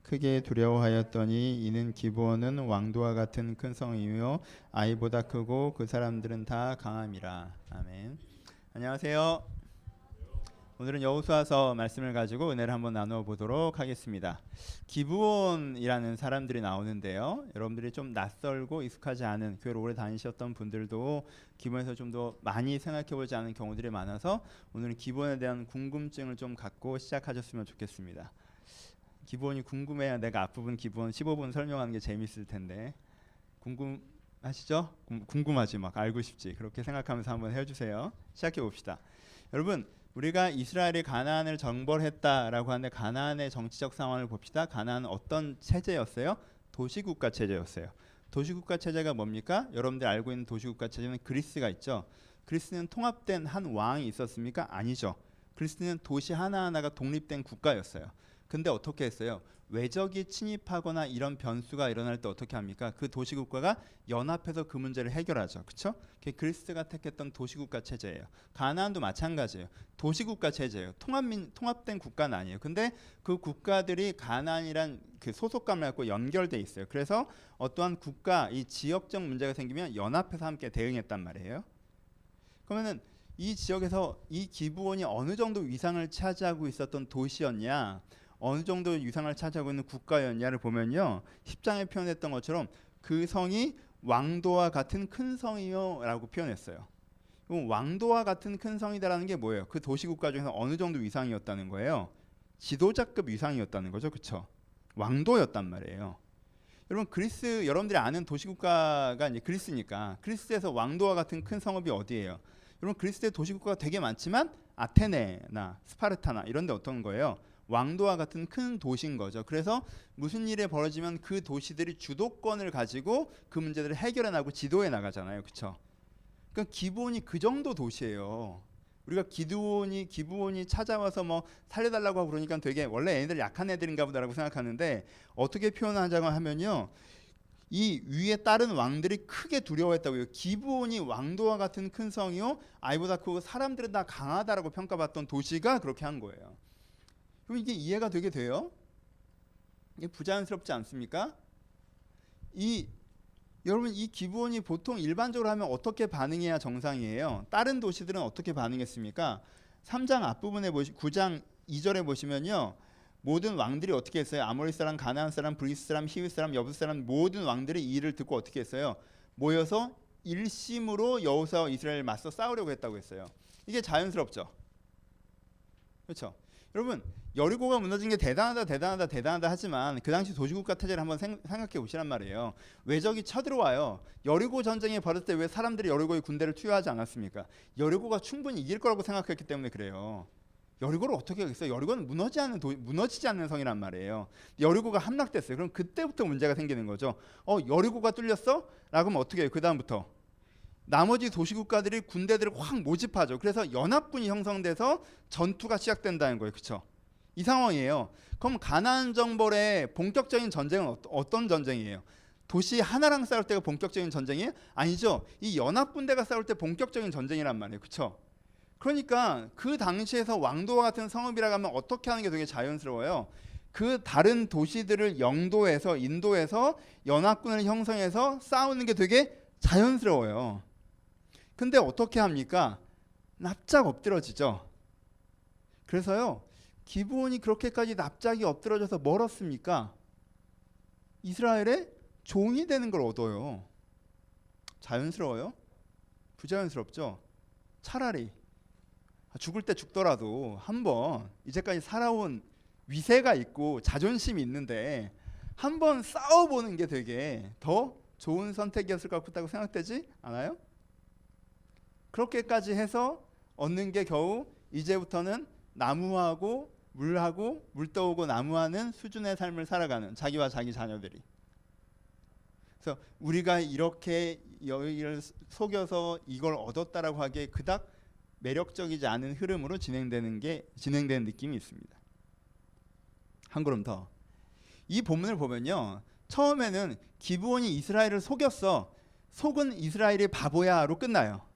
크게 두려워하였더니 이는 기브온은 왕도와 같은 큰 성이요 아이보다 크고 그 사람들은 다 강함이라. 아멘. 안녕하세요. 오늘은 여호수아서 말씀을 가지고 은혜를 한번 나누어 보도록 하겠습니다. 기브온이라는 사람들이 나오는데요. 여러분들이 좀 낯설고 익숙하지 않은, 교회를 오래 다니셨던 분들도 기브온에서 좀 더 많이 생각해보지 않은 경우들이 많아서 오늘은 기브온에 대한 궁금증을 좀 갖고 시작하셨으면 좋겠습니다. 기브온이 궁금해야 내가 앞부분 기브온 15분 설명하는 게 재밌을 텐데, 궁금하시죠? 궁금하지, 막 알고 싶지. 그렇게 생각하면서 한번 해주세요. 시작해 봅시다. 여러분, 우리가 이스라엘이 가나안을 정벌했다라고 하는데 가나안의 정치적 상황을 봅시다. 가나안은 어떤 체제였어요? 도시국가 체제였어요. 도시국가 체제가 뭡니까? 여러분들 알고 있는 도시국가 체제는 그리스가 있죠. 그리스는 통합된 한 왕이 있었습니까? 아니죠. 그리스는 도시 하나하나가 독립된 국가였어요. 근데 어떻게 했어요? 외적이 침입하거나 이런 변수가 일어날 때 어떻게 합니까? 그 도시국가가 연합해서 그 문제를 해결하죠. 그렇죠? 그게 그리스가 택했던 도시국가 체제예요. 가나안도 마찬가지예요. 도시국가 체제예요. 통합된 국가는 아니에요. 근데 그 국가들이 가나안이란 그 소속감을 갖고 연결돼 있어요. 그래서 어떠한 국가, 이 지역적 문제가 생기면 연합해서 함께 대응했단 말이에요. 그러면은 이 지역에서 이 기브온이 어느 정도 위상을 차지하고 있었던 도시였냐, 어느 정도 위상을 차지하고 있는 국가였냐를 보면요, 10장에 표현했던 것처럼 그 성이 왕도와 같은 큰 성이요 라고 표현했어요. 그럼 왕도와 같은 큰 성이다라는 게 뭐예요? 그 도시국가 중에서 어느 정도 위상이었다는 거예요? 지도자급 위상이었다는 거죠. 그렇죠? 왕도였단 말이에요. 여러분, 그리스, 여러분들이 아는 도시국가가 이제 그리스니까, 그리스에서 왕도와 같은 큰 성읍이 어디예요? 여러분, 그리스의 도시국가가 되게 많지만 아테네나 스파르타나 이런 데 어떤 거예요? 왕도와 같은 큰 도시인 거죠. 그래서 무슨 일이 벌어지면 그 도시들이 주도권을 가지고 그 문제들을 해결해 나가고 지도해 나가잖아요. 그렇죠? 그러니까 기브온이 그 정도 도시예요. 우리가 기브온이 찾아와서 뭐 살려달라고 하고 그러니까 되게 원래 애들 약한 애들인가 보다라고 생각하는데, 어떻게 표현하자고 하면요, 이 위에 다른 왕들이 크게 두려워했다고요. 기브온이 왕도와 같은 큰 성이요 아이보다 크고 사람들은 다 강하다라고 평가받던 도시가 그렇게 한 거예요. 그럼 이게 이해가 되게 돼요? 이게 부자연스럽지 않습니까? 여러분, 이 기브온이 보통 일반적으로 하면 어떻게 반응해야 정상이에요? 다른 도시들은 어떻게 반응했습니까? 3장 앞부분에 9장 2절에 보시면요, 모든 왕들이 어떻게 했어요? 아모리 사람, 가나안 사람, 브리스 사람, 히윗 사람, 여부 사람, 모든 왕들이 이 일을 듣고 어떻게 했어요? 모여서 일심으로 여호수아와 이스라엘을 맞서 싸우려고 했다고 했어요. 이게 자연스럽죠? 그렇죠? 여러분, 여리고가 무너진 게 대단하다 하지만 그 당시 도시국가 체제를 한번 생각해 보시란 말이에요. 외적이 쳐들어와요. 여리고 전쟁이 벌어질 때 왜 사람들이 여리고에 군대를 투여하지 않았습니까? 여리고가 충분히 이길 거라고 생각했기 때문에 그래요. 여리고를 어떻게 하겠어요? 여리고는 무너지지 않는 성이란 말이에요. 여리고가 함락됐어요. 그럼 그때부터 문제가 생기는 거죠. 여리고가 뚫렸어? 라고 하면 어떻게 해요? 그 다음부터 나머지 도시국가들이 군대들을 확 모집하죠. 그래서 연합군이 형성돼서 전투가 시작된다는 거예요. 그렇죠? 이 상황이에요. 그럼 가나안 정벌의 본격적인 전쟁은 어떤 전쟁이에요? 도시 하나랑 싸울 때가 본격적인 전쟁이에요? 아니죠. 이 연합군대가 싸울 때 본격적인 전쟁이란 말이에요. 그렇죠? 그러니까 그 당시에서 왕도와 같은 성읍이라고 하면 어떻게 하는 게 되게 자연스러워요. 그 다른 도시들을 영도해서 인도해서 연합군을 형성해서 싸우는 게 되게 자연스러워요. 근데 어떻게 합니까? 납작 엎드러지죠. 그래서요, 기브온이 그렇게까지 납작이 엎드러져서 멀었습니까? 이스라엘의 종이 되는 걸 얻어요. 자연스러워요? 부자연스럽죠? 차라리 죽을 때 죽더라도 한번 이제까지 살아온 위세가 있고 자존심이 있는데 한번 싸워보는 게 되게 더 좋은 선택이었을 것 같다고 생각되지 않아요? 그렇게까지 해서 얻는 게 겨우 이제부터는 나무하고 물하고 물 떠오고 나무하는 수준의 삶을 살아가는 자기와 자기 자녀들이. 그래서 우리가 이렇게 여기를 속여서 이걸 얻었다라고 하기에 그닥 매력적이지 않은 흐름으로 진행되는 느낌이 있습니다. 한 걸음 더. 이 본문을 보면요, 처음에는 기브온이 이스라엘을 속였어. 속은 이스라엘이 바보야로 끝나요.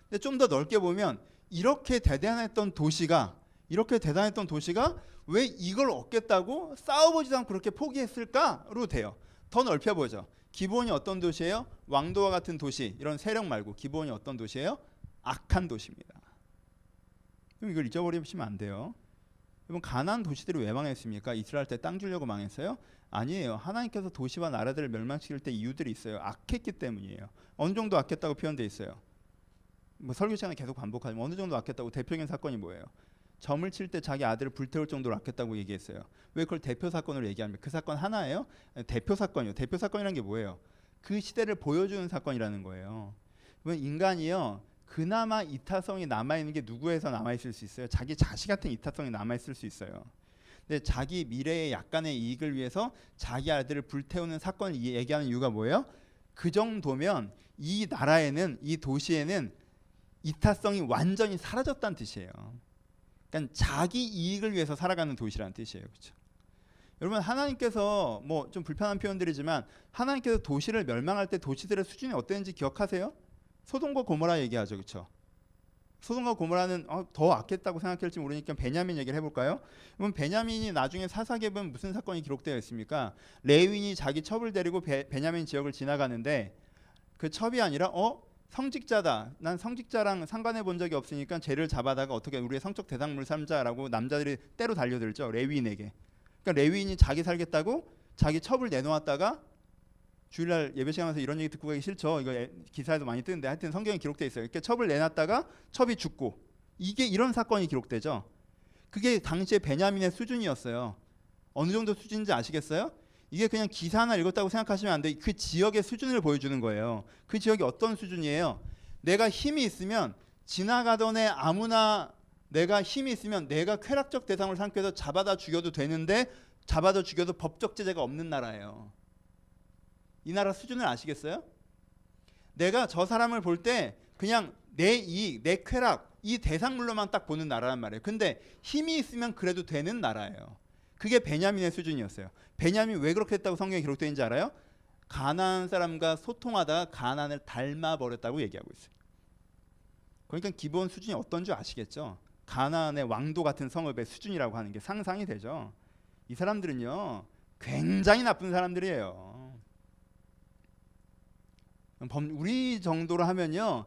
근데 좀 더 넓게 보면 이렇게 대단했던 도시가 이렇게 대단했던 도시가 왜 이걸 얻겠다고 싸워보지도 않고 그렇게 포기했을까로 돼요. 더 넓혀보죠. 기브온이 어떤 도시예요? 왕도와 같은 도시, 이런 세력 말고 기브온이 어떤 도시예요? 악한 도시입니다. 그럼 이걸 잊어버리시면 안 돼요. 여러분, 가나안 도시들이 왜 망했습니까? 이스라엘 때 땅 주려고 망했어요? 아니에요. 하나님께서 도시와 나라들을 멸망시킬 때 이유들이 있어요. 악했기 때문이에요. 어느 정도 악했다고 표현되어 있어요. 뭐 설교 시간에 계속 반복하지만 어느 정도 악했다고 대표적인 사건이 뭐예요? 점을 칠 때 자기 아들을 불태울 정도로 악했다고 얘기했어요. 왜 그걸 대표 사건으로 얘기합니까? 그 사건 하나예요? 대표 사건이요. 대표 사건이란 게 뭐예요? 그 시대를 보여주는 사건이라는 거예요. 그러면 인간이요, 그나마 이타성이 남아있는 게 누구에서 남아있을 수 있어요? 자기 자식 같은 이타성이 남아있을 수 있어요. 근데 자기 미래의 약간의 이익을 위해서 자기 아들을 불태우는 사건을 얘기하는 이유가 뭐예요? 그 정도면 이 나라에는, 이 도시에는 이타성이 완전히 사라졌다는 뜻이에요. 그러니까 자기 이익을 위해서 살아가는 도시라는 뜻이에요. 그렇죠? 여러분, 하나님께서 뭐 좀 불편한 표현들이지만 하나님께서 도시를 멸망할 때 도시들의 수준이 어땠는지 기억하세요? 소돔과 고모라 얘기하죠. 그렇죠? 소돔과 고모라는 더 악했다고 생각할지 모르니까 베냐민 얘기를 해볼까요? 그럼 베냐민이 나중에 사사기에 보면 무슨 사건이 기록되어 있습니까? 레위인이 자기 첩을 데리고 베냐민 지역을 지나가는데 그 첩이 아니라 성직자다. 난 성직자랑 상관해 본 적이 없으니까 쟤를 잡아다가 어떻게 우리의 성적 대상물 삼자라고 남자들이 때로 달려들죠. 레위인에게. 그러니까 레위인이 자기 살겠다고 자기 첩을 내놓았다가 주일날 예배 시간에서 이런 얘기 듣고 가기 싫죠. 이거 기사에도 많이 뜨는데 하여튼 성경에 기록되어 있어요. 이렇게 첩을 내놨다가 첩이 죽고, 이게 이런 사건이 기록되죠. 그게 당시에 베냐민의 수준이었어요. 어느 정도 수준인지 아시겠어요? 이게 그냥 기사 하나 읽었다고 생각하시면 안 돼요. 그 지역의 수준을 보여주는 거예요. 그 지역이 어떤 수준이에요? 내가 힘이 있으면 지나가던 애 아무나, 내가 힘이 있으면 내가 쾌락적 대상을 삼켜서 잡아다 죽여도 되는데 잡아다 죽여도 법적 제재가 없는 나라예요. 이 나라 수준을 아시겠어요? 내가 저 사람을 볼 때 그냥 내 이익, 내 쾌락, 이 대상물로만 딱 보는 나라란 말이에요. 근데 힘이 있으면 그래도 되는 나라예요. 그게 베냐민의 수준이었어요. 베냐민 왜 그렇게 했다고 성경에 기록되어 있는지 알아요? 가나안 사람과 소통하다가 가나안을 닮아버렸다고 얘기하고 있어요. 그러니까 기본 수준이 어떤 줄 아시겠죠? 가나안의 왕도 같은 성읍의 수준이라고 하는 게 상상이 되죠. 이 사람들은요, 굉장히 나쁜 사람들이에요. 우리 정도로 하면요,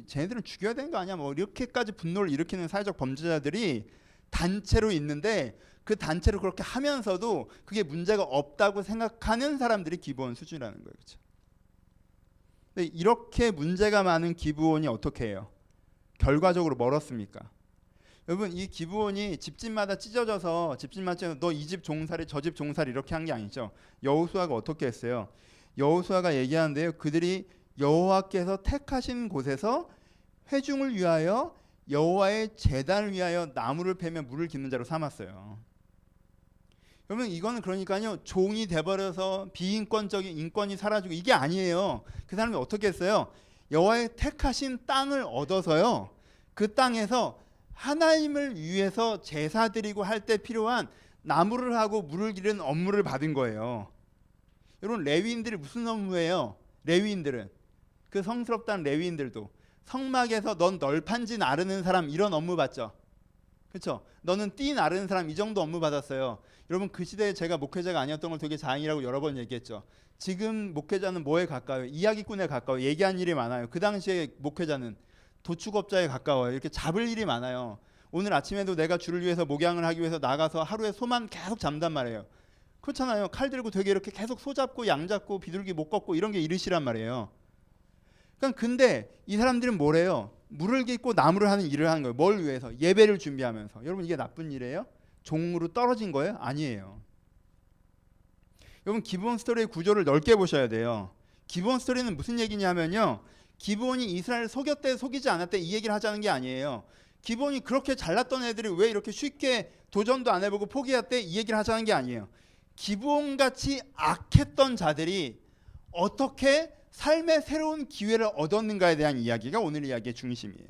쟤네들은 죽여야 되는 거 아니야? 뭐 이렇게까지 분노를 일으키는 사회적 범죄자들이 단체로 있는데 그 단체로 그렇게 하면서도 그게 문제가 없다고 생각하는 사람들이 기브온 수준이라는 거예요. 그렇죠? 근데 이렇게 문제가 많은 기브온이 어떻게 해요? 결과적으로 멀었습니까? 여러분, 이 기브온이 집집마다 찢어져서 너 이 집 종살이 저 집 종살이 이렇게 한 게 아니죠. 여호수아가 어떻게 했어요? 여호수아가 얘기하는데요, 그들이 여호와께서 택하신 곳에서 회중을 위하여 여호와의 제단을 위하여 나무를 패며 물을 깃는 자로 삼았어요. 그러면 이거는 그러니까요, 종이 돼버려서 비인권적인 인권이 사라지고 이게 아니에요. 그 사람이 어떻게 했어요? 여호와의 택하신 땅을 얻어서요, 그 땅에서 하나님을 위해서 제사 드리고 할 때 필요한 나무를 하고 물을 기르는 업무를 받은 거예요. 여러분, 레위인들이 무슨 업무예요? 레위인들은, 그 성스럽다는 레위인들도 성막에서 넌 널판지 나르는 사람, 이런 업무 받죠. 그렇죠? 너는 띠 나르는 사람, 이 정도 업무 받았어요. 여러분, 그 시대에 제가 목회자가 아니었던 걸 되게 다행이라고 여러 번 얘기했죠. 지금 목회자는 뭐에 가까워요? 이야기꾼에 가까워요. 얘기한 일이 많아요. 그 당시에 목회자는 도축업자에 가까워요. 이렇게 잡을 일이 많아요. 오늘 아침에도 내가 주를 위해서 목양을 하기 위해서 나가서 하루에 소만 계속 잡단 말이에요. 그렇잖아요. 칼 들고 되게 이렇게 계속 소 잡고 양 잡고 비둘기 못 걷고 이런 게 일이시란 말이에요. 그러니까 근데 이 사람들은 뭐래요? 물을 깃고 나무를 하는 일을 하는 거예요. 뭘 위해서? 예배를 준비하면서. 여러분, 이게 나쁜 일이에요? 종으로 떨어진 거예요? 아니에요. 여러분, 기브온 스토리의 구조를 넓게 보셔야 돼요. 기브온 스토리는 무슨 얘기냐면요, 기브온이 이스라엘을 속였대 속이지 않았대 이 얘기를 하자는 게 아니에요. 기브온이 그렇게 잘났던 애들이 왜 이렇게 쉽게 도전도 안 해보고 포기했대 이 얘기를 하자는 게 아니에요. 기브온같이 악했던 자들이 어떻게 삶의 새로운 기회를 얻었는가에 대한 이야기가 오늘 이야기의 중심이에요.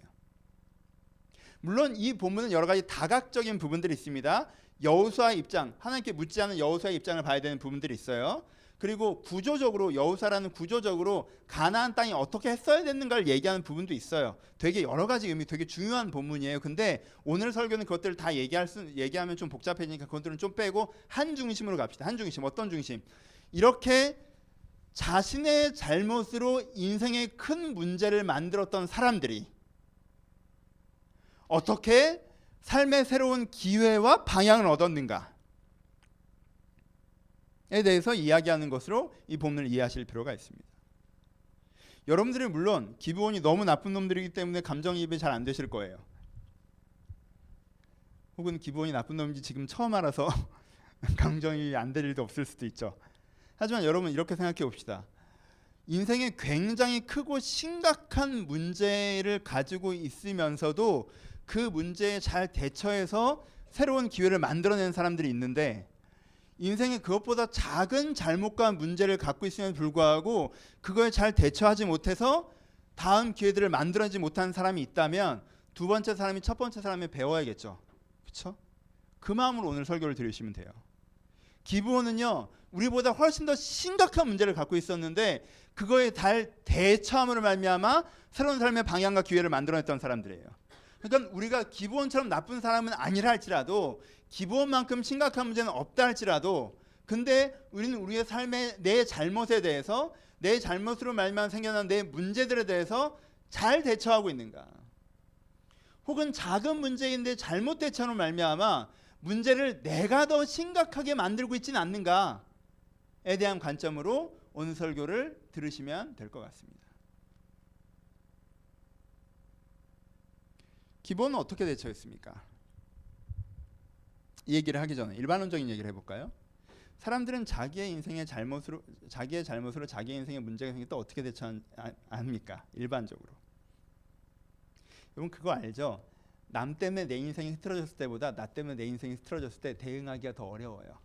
물론 이 본문은 여러 가지 다각적인 부분들이 있습니다. 여호수아의 입장, 하나님께 묻지 않은 여호수아의 입장을 봐야 되는 부분들이 있어요. 그리고 구조적으로 여호사라는 구조적으로 가나안 땅이 어떻게 했어야 됐는가를 얘기하는 부분도 있어요. 되게 여러 가지 의미, 되게 중요한 본문이에요. 근데 오늘 설교는 그것들을 다 얘기하면 좀 복잡해지니까 그것들은 좀 빼고 한 중심으로 갑시다. 한 중심, 어떤 중심? 이렇게 자신의 잘못으로 인생의 큰 문제를 만들었던 사람들이 어떻게 삶의 새로운 기회와 방향을 얻었는가? 에 대해서 이야기하는 것으로 이 본문을 이해하실 필요가 있습니다. 여러분들이 물론 기브온이 너무 나쁜 놈들이기 때문에 감정이입이 잘 안 되실 거예요. 혹은 기브온이 나쁜 놈인지 지금 처음 알아서 감정이입이 안 될 일도 없을 수도 있죠. 하지만 여러분 이렇게 생각해 봅시다. 인생에 굉장히 크고 심각한 문제를 가지고 있으면서도 그 문제에 잘 대처해서 새로운 기회를 만들어낸 사람들이 있는데, 인생에 그것보다 작은 잘못과 문제를 갖고 있음에도 불구하고 그거에 잘 대처하지 못해서 다음 기회들을 만들어내지 못한 사람이 있다면 두 번째 사람이 첫 번째 사람에 배워야겠죠. 그렇죠? 그 마음으로 오늘 설교를 들으시면 돼요. 기브온은요, 우리보다 훨씬 더 심각한 문제를 갖고 있었는데 그거에 잘 대처함으로 말미암아 새로운 삶의 방향과 기회를 만들어냈던 사람들이에요. 그러니까 우리가 기브온처럼 나쁜 사람은 아니라 할지라도, 기브온만큼 심각한 문제는 없다 할지라도, 근데 우리는 우리의 삶의 내 잘못에 대해서, 내 잘못으로 말미암아 생겨난 내 문제들에 대해서 잘 대처하고 있는가? 혹은 작은 문제인데 잘못 대처로 말미암아 문제를 내가 더 심각하게 만들고 있지는 않는가에 대한 관점으로 오늘 설교를 들으시면 될 것 같습니다. 기브온은 어떻게 대처했습니까? 이 얘기를 하기 전에 일반론적인 얘기를 해볼까요? 사람들은 자기의 잘못으로 자기의 인생의 문제가 생길 때 어떻게 대처합니까? 일반적으로. 여러분 그거 알죠? 남 때문에 내 인생이 흐트러졌을 때보다 나 때문에 내 인생이 흐트러졌을 때 대응하기가 더 어려워요.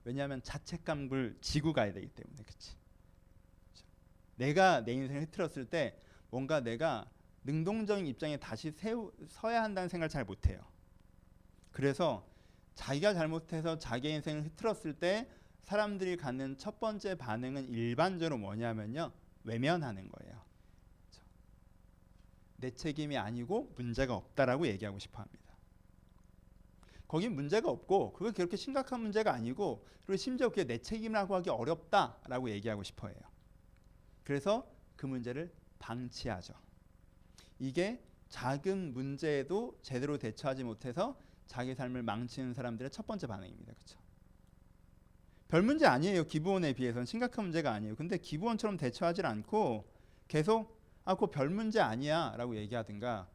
왜냐하면 자책감을 지고 가야 되기 때문에. 그렇지? 내가 내 인생을 흐트렸을 때 뭔가 내가 능동적인 입장에 다시 서야 한다는 생각을 잘 못해요. 그래서 자기가 잘못해서 자기 인생을 흐트렸을 때 사람들이 갖는 첫 번째 반응은 일반적으로 뭐냐면요, 외면하는 거예요. 그렇죠? 내 책임이 아니고 문제가 없다라고 얘기하고 싶어 합니다. 거긴 문제가 없고 그거 그렇게 심각한 문제가 아니고, 그리고 심지어 그게 내 책임이라고 하기 어렵다라고 얘기하고 싶어 해요. 그래서 그 문제를 방치하죠. 이게 작은 문제에도 제대로 대처하지 못해서 자기 삶을 망치는 사람들의 첫 번째 반응입니다. 그렇죠? 별 문제 아니에요. 기브온에 비해서는 심각한 문제가 아니에요. 근데 기브온처럼 대처하지 않고 계속 그거 별 문제 아니야 라고 얘기하든가,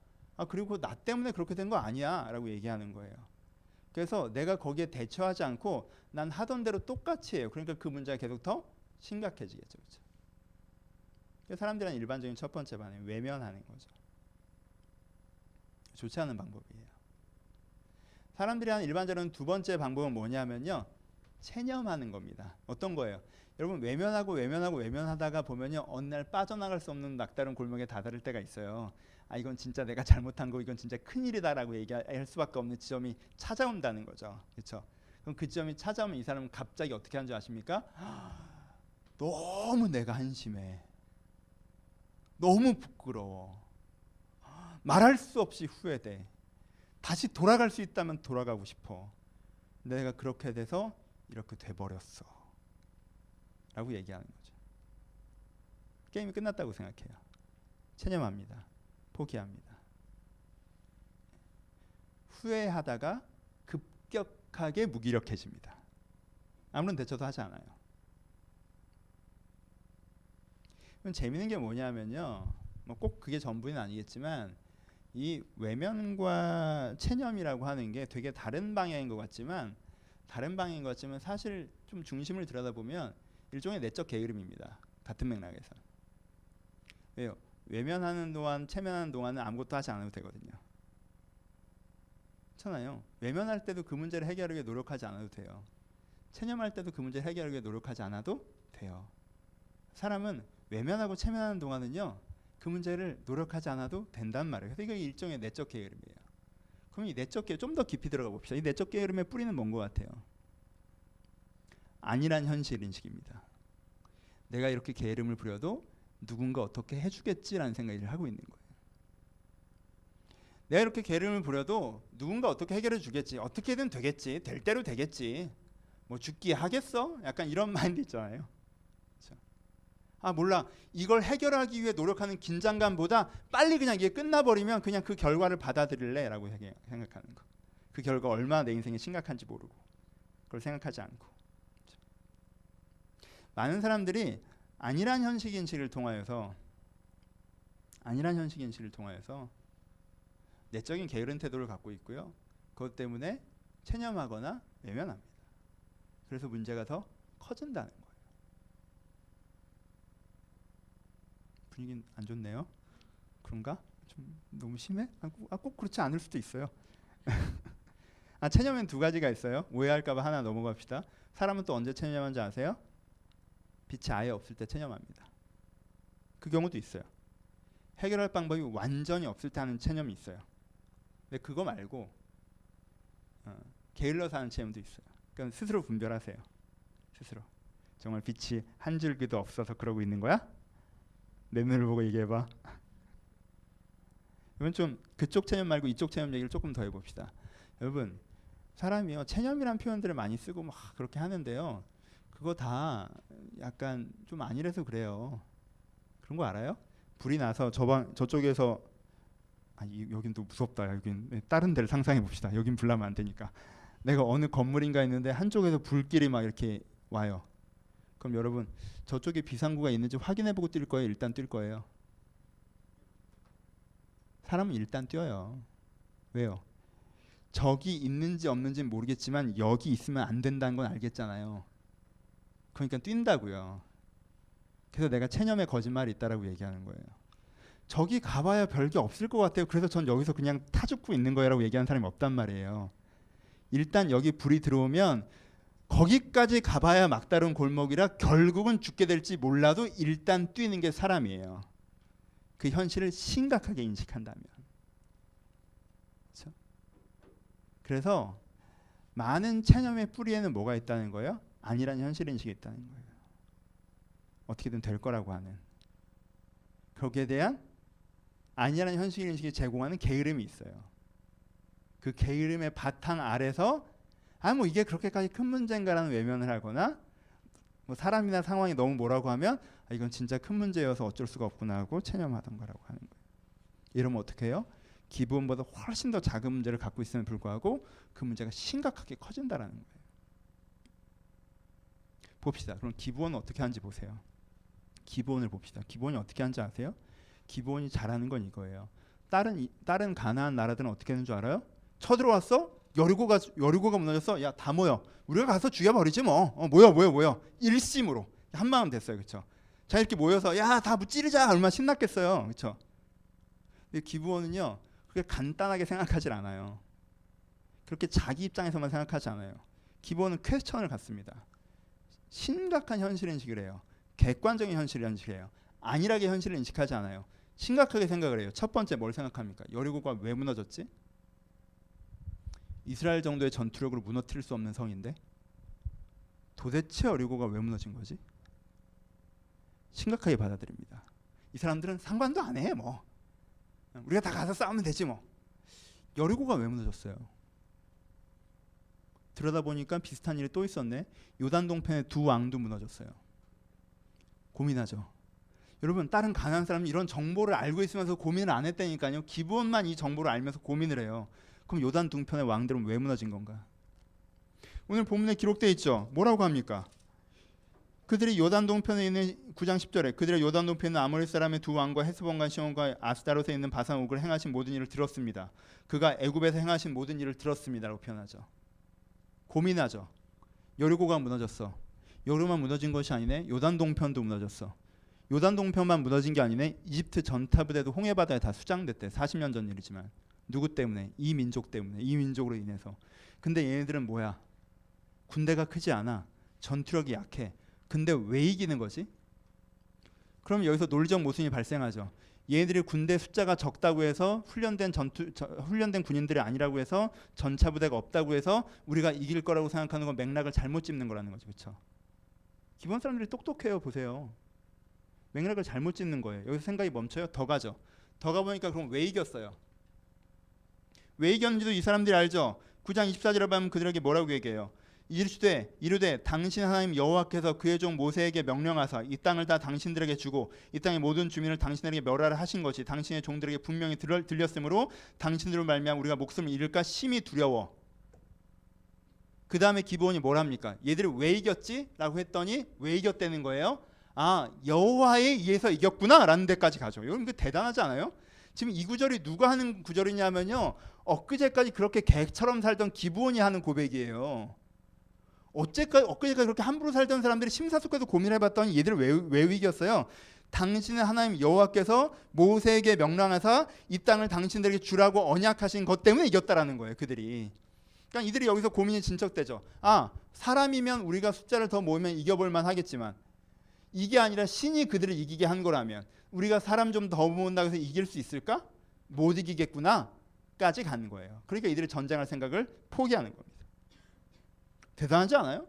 그리고 나 때문에 그렇게 된 거 아니야 라고 얘기하는 거예요. 그래서 내가 거기에 대처하지 않고 난 하던 대로 똑같이 해요. 그러니까 그 문제가 계속 더 심각해지겠죠. 그렇죠? 사람들은 일반적인 첫 번째 반응, 외면하는 거죠. 좋지 않은 방법이에요. 사람들이 하는 일반적인 두 번째 방법은 뭐냐면요, 체념하는 겁니다. 어떤 거예요? 여러분 외면하다가 보면요, 어느 날 빠져나갈 수 없는 낙다른 골목에 다다를 때가 있어요. 이건 진짜 내가 잘못한 거, 이건 진짜 큰일이다라고 얘기할 수밖에 없는 지점이 찾아온다는 거죠. 그렇죠? 그럼 그 지점이 찾아오면 이 사람은 갑자기 어떻게 하는 줄 아십니까? 너무 내가 한심해, 너무 부끄러워, 말할 수 없이 후회돼, 다시 돌아갈 수 있다면 돌아가고 싶어, 내가 그렇게 돼서 이렇게 돼버렸어 라고 얘기하는 거죠. 게임이 끝났다고 생각해요. 체념합니다. 포기합니다. 후회하다가 급격하게 무기력해집니다. 아무런 대처도 하지 않아요. 그럼 재미있는 게 뭐냐면요, 꼭 그게 전부는 아니겠지만 이 외면과 체념이라고 하는 게 되게 다른 방향인 것 같지만 사실 좀 중심을 들여다보면 일종의 내적 게으름입니다. 같은 맥락에서. 왜요? 외면하는 동안, 체면하는 동안은 아무것도 하지 않아도 되거든요. 그렇잖아요. 외면할 때도 그 문제를 해결하기 위해 노력하지 않아도 돼요. 체념할 때도 그 문제를 해결하기 위해 노력하지 않아도 돼요. 사람은 외면하고 체면하는 동안은요, 그 문제를 노력하지 않아도 된단 말이에요. 그래서 이게 일종의 내적 게으름이에요. 그럼 이 내적 게으름 좀 더 깊이 들어가 봅시다. 이 내적 게으름의 뿌리는 뭔 것 같아요? 안일한 현실 인식입니다. 내가 이렇게 게으름을 부려도 누군가 어떻게 해주겠지라는 생각을 하고 있는 거예요. 내가 이렇게 게으름을 부려도 누군가 어떻게 해결해 주겠지, 어떻게든 되겠지, 될 대로 되겠지, 뭐 죽기 하겠어? 약간 이런 마인드 있잖아요. 그렇죠? 아 몰라, 이걸 해결하기 위해 노력하는 긴장감보다 빨리 그냥 이게 끝나버리면 그냥 그 결과를 받아들일래 라고 생각하는 거. 그 결과 얼마나 내 인생이 심각한지 모르고 그걸 생각하지 않고. 그렇죠? 많은 사람들이 안일한 현실인식을 통하여서 내적인 게으른 태도를 갖고 있고요. 그것 때문에 체념하거나 외면합니다. 그래서 문제가 더 커진다는 거예요. 분위기 안 좋네요. 그런가? 좀 너무 심해? 꼭 그렇지 않을 수도 있어요. 체념엔 두 가지가 있어요. 오해할까봐 하나 넘어갑시다. 사람은 또 언제 체념하는지 아세요? 빛이 아예 없을 때 체념합니다. 그 경우도 있어요. 해결할 방법이 완전히 없을 때 하는 체념이 있어요. 근데 그거 말고 게을러서 하는 체념도 있어요. 그러니까 스스로 분별하세요. 스스로. 정말 빛이 한 줄기도 없어서 그러고 있는 거야? 내 눈을 보고 얘기해봐. 이건 좀 그쪽 체념 말고 이쪽 체념 얘기를 조금 더 해봅시다. 여러분, 사람이요 체념이란 표현들을 많이 쓰고 막 그렇게 하는데요. 그거 다 약간 좀 안일해서 그래요. 그런 거 알아요? 불이 나서 저쪽에서 여긴 또 무섭다. 여긴 다른 데를 상상해 봅시다. 여긴 불 나면 안 되니까. 내가 어느 건물인가 있는데 한쪽에서 불길이 막 이렇게 와요. 그럼 여러분 저쪽에 비상구가 있는지 확인해보고 뛸 거예요? 일단 뛸 거예요? 사람은 일단 뛰어요. 왜요? 적이 있는지 없는지는 모르겠지만 여기 있으면 안 된다는 건 알겠잖아요. 그러니까 뛴다고요. 그래서 내가 체념에 거짓말이 있다라고 얘기하는 거예요. 저기 가봐야 별게 없을 것 같아요. 그래서 전 여기서 그냥 타죽고 있는 거라고 얘기하는 사람이 없단 말이에요. 일단 여기 불이 들어오면 거기까지 가봐야 막다른 골목이라 결국은 죽게 될지 몰라도 일단 뛰는 게 사람이에요. 그 현실을 심각하게 인식한다면. 그렇죠? 그래서 많은 체념의 뿌리에는 뭐가 있다는 거예요? 안일한 현실 인식이 있다는 거예요. 어떻게든 될 거라고 하는. 거기에 대한 안일한 현실 인식이 제공하는 게으름이 있어요. 그 게으름의 바탕 아래서 뭐 이게 그렇게까지 큰 문제인가라는 외면을 하거나 뭐 사람이나 상황이 너무 뭐라고 하면 이건 진짜 큰 문제여서 어쩔 수가 없구나 하고 체념하던 거라고 하는 거예요. 이러면 어떻게 해요? 기본보다 훨씬 더 작은 문제를 갖고 있음에 불구하고 그 문제가 심각하게 커진다라는 거예요. 봅시다. 그럼 기본은 어떻게 하는지 보세요. 기본을 봅시다. 기본이 어떻게 하는지 아세요? 기본이 잘하는 건 이거예요. 다른 가나안 나라들은 어떻게 하는 줄 알아요? 쳐들어왔어? 여리고가 무너졌어? 야, 다 모여. 우리가 가서 죽여버리지 뭐. 모여. 일심으로. 한 마음 됐어요. 그렇죠? 자, 이렇게 모여서 야, 다 찌르자. 얼마나 신났겠어요. 그렇죠? 근데 기부원은요. 그렇게 간단하게 생각하지 않아요. 그렇게 자기 입장에서만 생각하지 않아요. 기부원은 퀘스천을 갖습니다. 심각한 현실 인식을 해요. 객관적인 현실 인식을 해요. 안일하게 현실을 인식하지 않아요. 심각하게 생각을 해요. 첫 번째 뭘 생각합니까? 여리고가 왜 무너졌지? 이스라엘 정도의 전투력으로 무너뜨릴 수 없는 성인데 도대체 여리고가 왜 무너진 거지? 심각하게 받아들입니다. 이 사람들은 상관도 안 해. 뭐 우리가 다 가서 싸우면 되지 뭐. 여리고가 왜 무너졌어요? 들여다보니까 비슷한 일이 또 있었네. 요단 동편의 두 왕도 무너졌어요. 고민하죠. 여러분 다른 가나안 사람이 이런 정보를 알고 있으면서 고민을 안 했다니까요. 기본만 이 정보를 알면서 고민을 해요. 그럼 요단 동편의 왕들은 왜 무너진 건가? 오늘 본문에 기록되어 있죠. 뭐라고 합니까? 그들이 요단 동편에 있는 9장 10절에 그들의 요단 동편에 있는 아모리 사람의 두 왕과 헤스본과 시온과 아스다롯에 있는 바산 옥을 행하신 모든 일을 들었습니다. 그가 애굽에서 행하신 모든 일을 들었습니다라고 표현하죠. 고민하죠. 여리고가 무너졌어. 여리고만 무너진 것이 아니네. 요단 동편도 무너졌어. 요단 동편만 무너진 게 아니네. 이집트 전타 부대도 홍해 바다에 다 수장됐대. 40년 전 일이지만. 누구 때문에? 이 민족 때문에. 이 민족으로 인해서. 근데 얘네들은 뭐야? 군대가 크지 않아. 전투력이 약해. 근데 왜 이기는 거지? 그럼 여기서 논리적 모순이 발생하죠. 얘네들이 군대 숫자가 적다고 해서 훈련된 군인들이 아니라고 해서 전차 부대가 없다고 해서 우리가 이길 거라고 생각하는 건 맥락을 잘못 짚는 거라는 거죠. 그렇죠? 기본 사람들이 똑똑해요. 보세요. 맥락을 잘못 짚는 거예요. 여기서 생각이 멈춰요. 더 가죠. 더 가보니까 그럼 왜 이겼어요? 왜 이겼는지도 이 사람들이 알죠. 9장 24절에 보면 그들에게 뭐라고 얘기해요? 이르되 당신 하나님 여호와께서 그의 종 모세에게 명령하사 이 땅을 다 당신들에게 주고 이 땅의 모든 주민을 당신들에게 멸하라 하신 것이 당신의 종들에게 분명히 들렸으므로 당신들로 말미암아 우리가 목숨을 잃을까 심히 두려워. 그 다음에 기브온이 뭐랍니까? 얘들이 왜 이겼지? 라고 했더니 왜 이겼다는 거예요? 아, 여호와에 의해서 이겼구나 라는 데까지 가죠. 여러분 그 대단하지 않아요? 지금 이 구절이 누가 하는 구절이냐면요, 엊그제까지 그렇게 개처럼 살던 기브온이 하는 고백이에요. 엊그제까지 그렇게 함부로 살던 사람들이 심사숙고해서 고민해봤더니 얘들을 왜 이겼어요? 당신의 하나님 여호와께서 모세에게 명령하사 이 땅을 당신들에게 주라고 언약하신 것 때문에 이겼다라는 거예요. 그들이. 그러니까 이들이 여기서 고민이 진척되죠. 아, 사람이면 우리가 숫자를 더 모으면 이겨볼만 하겠지만 이게 아니라 신이 그들을 이기게 한 거라면 우리가 사람 좀 더 모은다고 해서 이길 수 있을까? 못 이기겠구나 까지 가는 거예요. 그러니까 이들이 전쟁할 생각을 포기하는 겁니다. 대단하지 않아요?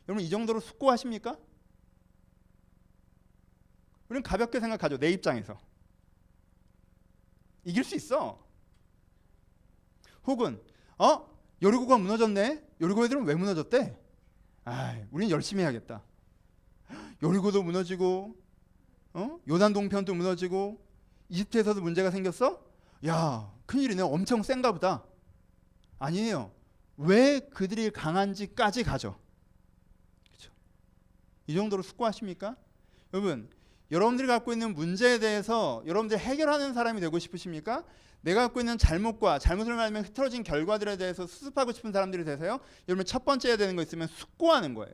여러분 이 정도로 숙고하십니까? 우리는 가볍게 생각하죠. 내 입장에서 이길 수 있어. 혹은 여리고가 무너졌네. 여리고 애들은 왜 무너졌대? 우리는 열심히 해야겠다. 여리고도 무너지고 요단 동편도 무너지고 이집트에서도 문제가 생겼어? 야, 큰일이네. 엄청 센가 보다. 아니에요. 왜 그들이 강한지까지 가죠. 그렇죠? 이 정도로 숙고하십니까? 여러분들이 갖고 있는 문제에 대해서 여러분들이 해결하는 사람이 되고 싶으십니까? 내가 갖고 있는 잘못을 말하면 흐트러진 결과들에 대해서 수습하고 싶은 사람들이 되세요? 여러분 첫 번째 해야 되는 거 있으면 숙고하는 거예요.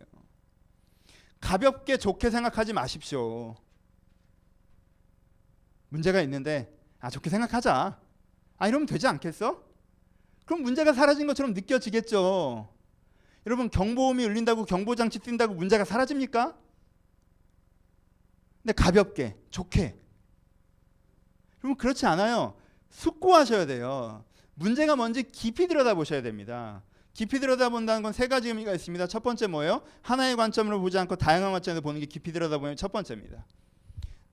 가볍게 좋게 생각하지 마십시오. 문제가 있는데 좋게 생각하자. 이러면 되지 않겠어? 그럼 문제가 사라진 것처럼 느껴지겠죠. 여러분 경보음이 울린다고 경보장치 뛴다고 문제가 사라집니까? 근데 가볍게 좋게. 여러분 그렇지 않아요. 숙고하셔야 돼요. 문제가 뭔지 깊이 들여다보셔야 됩니다. 깊이 들여다본다는 건 세 가지 의미가 있습니다. 첫 번째 뭐예요? 하나의 관점으로 보지 않고 다양한 관점에서 보는 게 깊이 들여다보면 첫 번째입니다.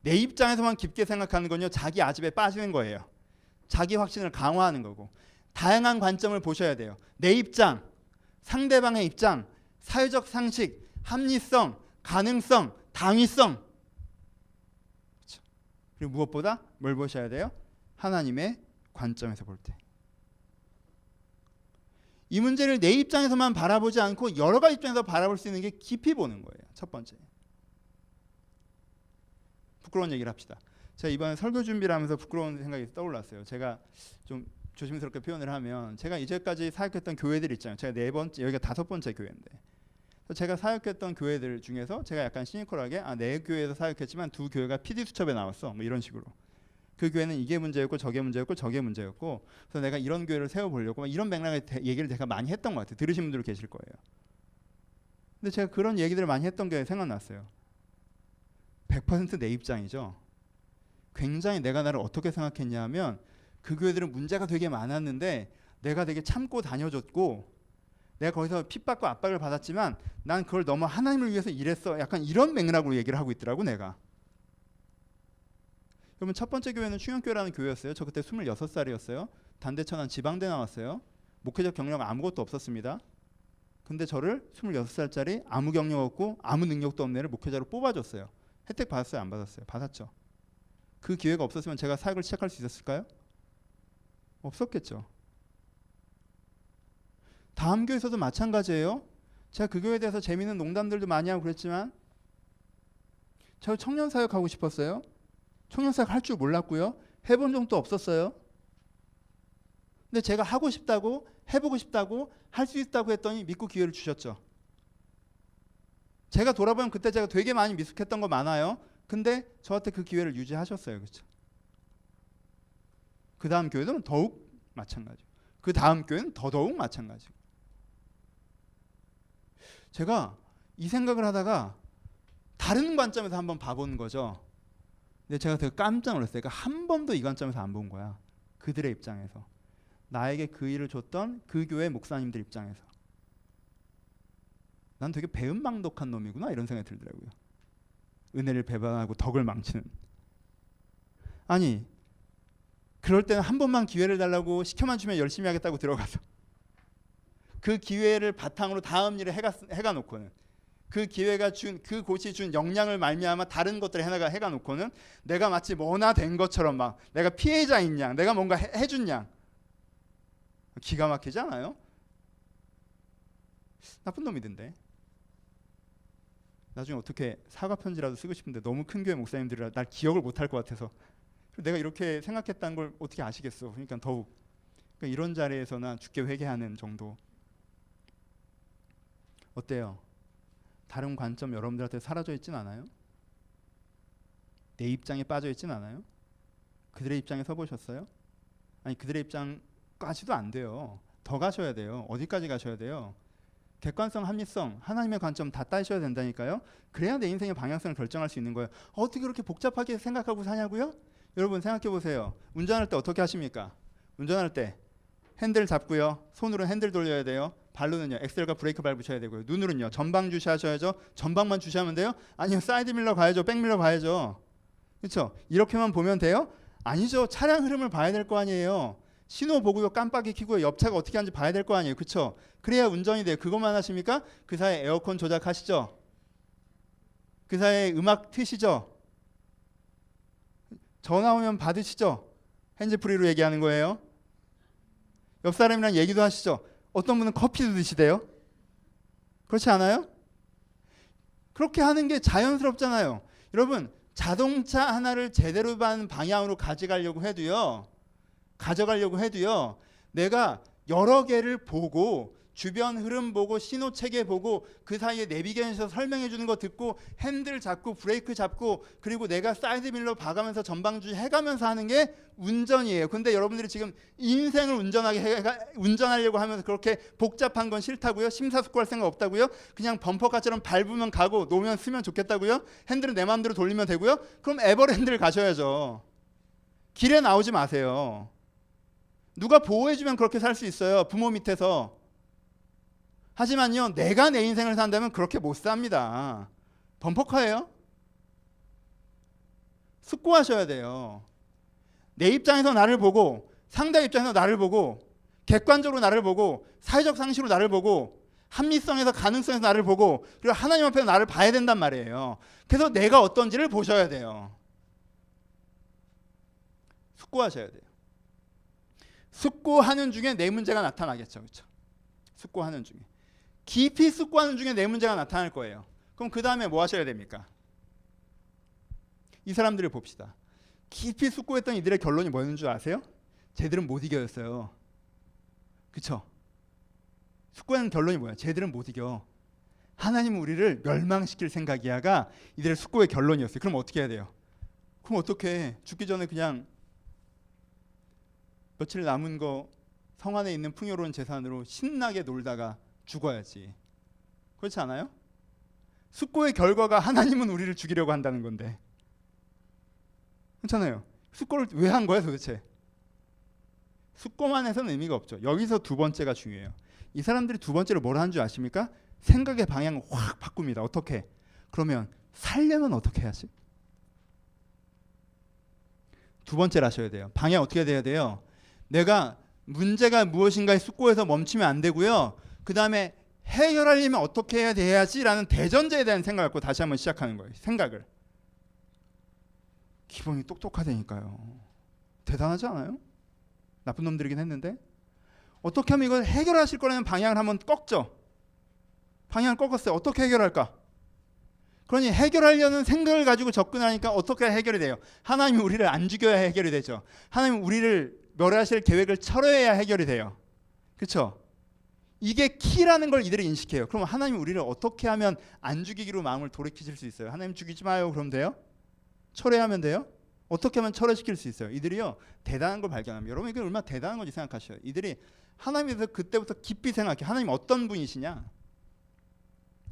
내 입장에서만 깊게 생각하는 건요, 자기 아집에 빠지는 거예요. 자기 확신을 강화하는 거고. 다양한 관점을 보셔야 돼요. 내 입장, 상대방의 입장, 사회적 상식, 합리성, 가능성, 당위성. 그렇죠. 그리고 무엇보다 뭘 보셔야 돼요? 하나님의 관점에서 볼 때. 이 문제를 내 입장에서만 바라보지 않고 여러 가지 입장에서 바라볼 수 있는 게 깊이 보는 거예요. 첫 번째. 부끄러운 얘기를 합시다. 제가 이번에 설교 준비를 하면서 부끄러운 생각이 떠올랐어요. 제가 좀 조심스럽게 표현을 하면 제가 이제까지 사역했던 교회들 있잖아요. 제가 여기가 5번째 교회인데 제가 사역했던 교회들 중에서 제가 약간 시니컬하게 내 교회에서 사역했지만 두 교회가 PD수첩에 나왔어. 뭐 이런 식으로. 그 교회는 이게 문제였고 저게 문제였고 저게 문제였고 그래서 내가 이런 교회를 세워보려고 이런 맥락의 얘기를 제가 많이 했던 것 같아요. 들으신 분들 계실 거예요. 근데 제가 그런 얘기들을 많이 했던 게 생각났어요. 100% 내 입장이죠. 굉장히 내가 나를 어떻게 생각했냐면 그 교회들은 문제가 되게 많았는데 내가 되게 참고 다녀줬고 내가 거기서 핍박과 압박을 받았지만 난 그걸 너무 하나님을 위해서 일했어. 약간 이런 맥락으로 얘기를 하고 있더라고 내가. 여러분 첫 번째 교회는 충영교회라는 교회였어요. 저 그때 26살이었어요. 단대천안 지방대 나왔어요. 목회적 경력 아무것도 없었습니다. 근데 저를 26살짜리 아무 경력 없고 아무 능력도 없는 애를 목회자로 뽑아줬어요. 혜택 받았어요? 안 받았어요? 받았죠. 그 기회가 없었으면 제가 사역을 시작할 수 있었을까요? 없었겠죠. 다음 교회에서도 마찬가지예요. 제가 그 교회에 대해서 재미있는 농담들도 많이 하고 그랬지만 저 청년 사역하고 싶었어요. 청년 사역 할 줄 몰랐고요. 해본 적도 없었어요. 근데 제가 하고 싶다고 해보고 싶다고 할 수 있다고 했더니 믿고 기회를 주셨죠. 제가 돌아보면 그때 제가 되게 많이 미숙했던 거 많아요. 근데 저한테 그 기회를 유지하셨어요. 그렇죠? 그 다음 교회는 더욱 마찬가지고 그 다음 교회는 더더욱 마찬가지고 제가 이 생각을 하다가 다른 관점에서 한번 봐보는 거죠. 근데 제가 되게 깜짝 놀랐어요. 그러니까 한 번도 이 관점에서 안 본 거야. 그들의 입장에서. 나에게 그 일을 줬던 그 교회 목사님들 입장에서. 난 되게 배은망덕한 놈이구나 이런 생각이 들더라고요. 은혜를 배반하고 덕을 망치는. 아니 그럴 때는 한 번만 기회를 달라고 시켜만 주면 열심히 하겠다고 들어가서 그 기회를 바탕으로 다음 일을 해가 놓고는 그 기회가 준 그곳이 준 역량을 말미암아 다른 것들을 해가 놓고는 내가 마치 뭐나 된 것처럼 막 내가 피해자인 양 내가 뭔가 해준 양 기가 막히지 않아요? 나쁜 놈이던데. 나중에 어떻게 사과 편지라도 쓰고 싶은데 너무 큰 교회 목사님들이라 날 기억을 못할 것 같아서 내가 이렇게 생각했다는 걸 어떻게 아시겠어. 그러니까 더욱 그러니까 이런 자리에서나 주께 회개하는 정도. 어때요? 다른 관점 여러분들한테 사라져 있진 않아요? 내 입장에 빠져 있진 않아요? 그들의 입장에 서 보셨어요? 아니 그들의 입장까지도 안 돼요. 더 가셔야 돼요. 어디까지 가셔야 돼요? 객관성, 합리성, 하나님의 관점 다 따셔야 된다니까요. 그래야 내 인생의 방향성을 결정할 수 있는 거예요. 어떻게 그렇게 복잡하게 생각하고 사냐고요? 여러분 생각해 보세요. 운전할 때 어떻게 하십니까? 운전할 때 핸들 잡고요. 손으로는 핸들 돌려야 돼요. 발로는요. 엑셀과 브레이크 밟으셔야 되고요. 눈으로는요. 전방 주시하셔야죠. 전방만 주시하면 돼요? 아니요. 사이드 밀러 가야죠. 백 밀러 가야죠. 그렇죠? 이렇게만 보면 돼요? 아니죠. 차량 흐름을 봐야 될 거 아니에요. 신호 보고요. 깜빡이 켜고요. 옆차가 어떻게 하는지 봐야 될 거 아니에요. 그렇죠? 그래야 운전이 돼요. 그것만 하십니까? 그 사이에 에어컨 조작하시죠? 그 사이에 음악 트시죠? 전화 오면 받으시죠? 핸즈프리로 얘기하는 거예요. 옆 사람이랑 얘기도 하시죠? 어떤 분은 커피도 드시대요. 그렇지 않아요? 그렇게 하는 게 자연스럽잖아요. 여러분 자동차 하나를 제대로 반 방향으로 가져가려고 해도요. 내가 여러 개를 보고 주변 흐름 보고 신호 체계 보고 그 사이에 내비게이션에서 설명해 주는 거 듣고 핸들 잡고 브레이크 잡고 그리고 내가 사이드 밀러 봐가면서 전방주의 해가면서 하는 게 운전이에요. 근데 여러분들이 지금 인생을 운전하려고 하면서 그렇게 복잡한 건 싫다고요? 심사숙고할 생각 없다고요? 그냥 범퍼카처럼 밟으면 가고 놓으면 쓰면 좋겠다고요? 핸들은 내 마음대로 돌리면 되고요? 그럼 에버랜드를 가셔야죠. 길에 나오지 마세요. 누가 보호해주면 그렇게 살 수 있어요. 부모 밑에서. 하지만요, 내가 내 인생을 산다면 그렇게 못 삽니다. 범퍼카예요. 숙고하셔야 돼요. 내 입장에서 나를 보고 상대 입장에서 나를 보고 객관적으로 나를 보고 사회적 상식으로 나를 보고 합리성에서 가능성에서 나를 보고 그리고 하나님 앞에서 나를 봐야 된단 말이에요. 그래서 내가 어떤지를 보셔야 돼요. 숙고하셔야 돼요. 숙고하는 중에 내 문제가 나타나겠죠. 그렇죠? 숙고하는 중에. 깊이 숙고하는 중에 내 문제가 나타날 거예요. 그럼 그 다음에 뭐 하셔야 됩니까? 이 사람들을 봅시다. 깊이 숙고했던 이들의 결론이 뭐였는 줄 아세요? 쟤들은 못 이겨였어요. 그쵸? 숙고하는 결론이 뭐야? 쟤들은 못 이겨. 하나님은 우리를 멸망시킬 생각이야가 이들의 숙고의 결론이었어요. 그럼 어떻게 해야 돼요? 그럼 어떻게 해? 죽기 전에 그냥 며칠 남은 거 성 안에 있는 풍요로운 재산으로 신나게 놀다가 죽어야지. 그렇지 않아요? 숙고의 결과가 하나님은 우리를 죽이려고 한다는 건데. 그렇잖아요. 숙고를 왜 한 거야 도대체? 숙고만 해서는 의미가 없죠. 여기서 두 번째가 중요해요. 이 사람들이 두 번째로 뭘 하는 줄 아십니까? 생각의 방향을 확 바꿉니다. 어떻게? 그러면 살려면 어떻게 해야지? 두 번째를 하셔야 돼요. 방향 어떻게 돼야 돼요? 내가 문제가 무엇인가에 숙고해서 멈추면 안 되고요. 그 다음에 해결하려면 어떻게 해야 돼야지라는 대전제에 대한 생각을 갖고 다시 한번 시작하는 거예요. 생각을. 기본이 똑똑하다니까요. 대단하지 않아요? 나쁜 놈들이긴 했는데 어떻게 하면 이걸 해결하실 거라는 방향을 한번 꺾죠. 방향을 꺾었어요. 어떻게 해결할까? 그러니 해결하려는 생각을 가지고 접근하니까 어떻게 해결이 돼요? 하나님이 우리를 안 죽여야 해결이 되죠. 하나님은 우리를 멸하실 계획을 철회해야 해결이 돼요. 그렇죠? 이게 키라는 걸 이들이 인식해요. 그럼 하나님 우리를 어떻게 하면 안 죽이기로 마음을 돌이키실 수 있어요? 하나님 죽이지 마요. 그럼 돼요? 철회하면 돼요? 어떻게 하면 철회시킬 수 있어요? 이들이요 대단한 걸 발견합니다. 여러분 이게 얼마나 대단한 건지 생각하셔요. 이들이 하나님에 대해서 그때부터 깊이 생각해. 하나님 어떤 분이시냐?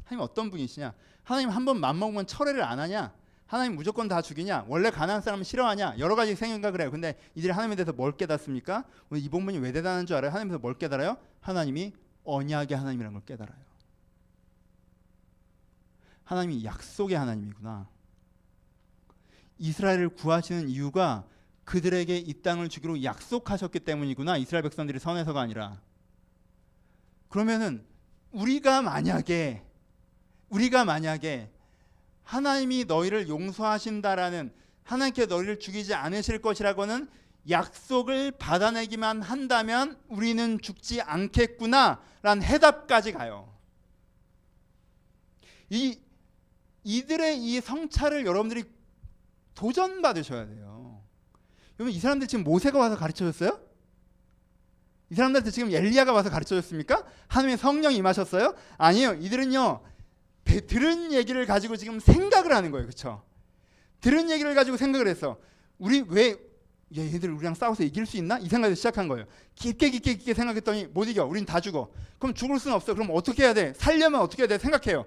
하나님 어떤 분이시냐? 하나님 한번 맘먹으면 철회를 안 하냐? 하나님 무조건 다 죽이냐? 원래 가난한 사람은 싫어하냐? 여러 가지 생각을 해요. 근데 이들이 하나님에 대해서 뭘 깨닫습니까? 오늘 이 본문이 왜 대단한 줄 알아요? 하나님에 대해서 뭘 깨달아요? 하나님이 언약의 하나님이라는 걸 깨달아요. 하나님이 약속의 하나님이구나. 이스라엘을 구하시는 이유가 그들에게 이 땅을 주기로 약속하셨기 때문이구나. 이스라엘 백성들이 선해서가 아니라. 그러면은 우리가 만약에 하나님이 너희를 용서하신다라는, 하나님께 너희를 죽이지 않으실 것이라고는 약속을 받아내기만 한다면 우리는 죽지 않겠구나라는 해답까지 가요. 이들의 이 성찰을 여러분들이 도전받으셔야 돼요. 여러분, 이 사람들 지금 모세가 와서 가르쳐줬어요? 이 사람들한테 지금 엘리야가 와서 가르쳐줬습니까? 하나님의 성령이 임하셨어요? 아니에요. 이들은요, 들은 얘기를 가지고 지금 생각을 하는 거예요. 그렇죠? 들은 얘기를 가지고 생각을 했어. 우리 왜 얘들 우리랑 싸워서 이길 수 있나? 이 생각에서 시작한 거예요. 깊게 생각했더니 못 이겨. 우린 다 죽어. 그럼 죽을 수는 없어. 그럼 어떻게 해야 돼? 살려면 어떻게 해야 돼? 생각해요.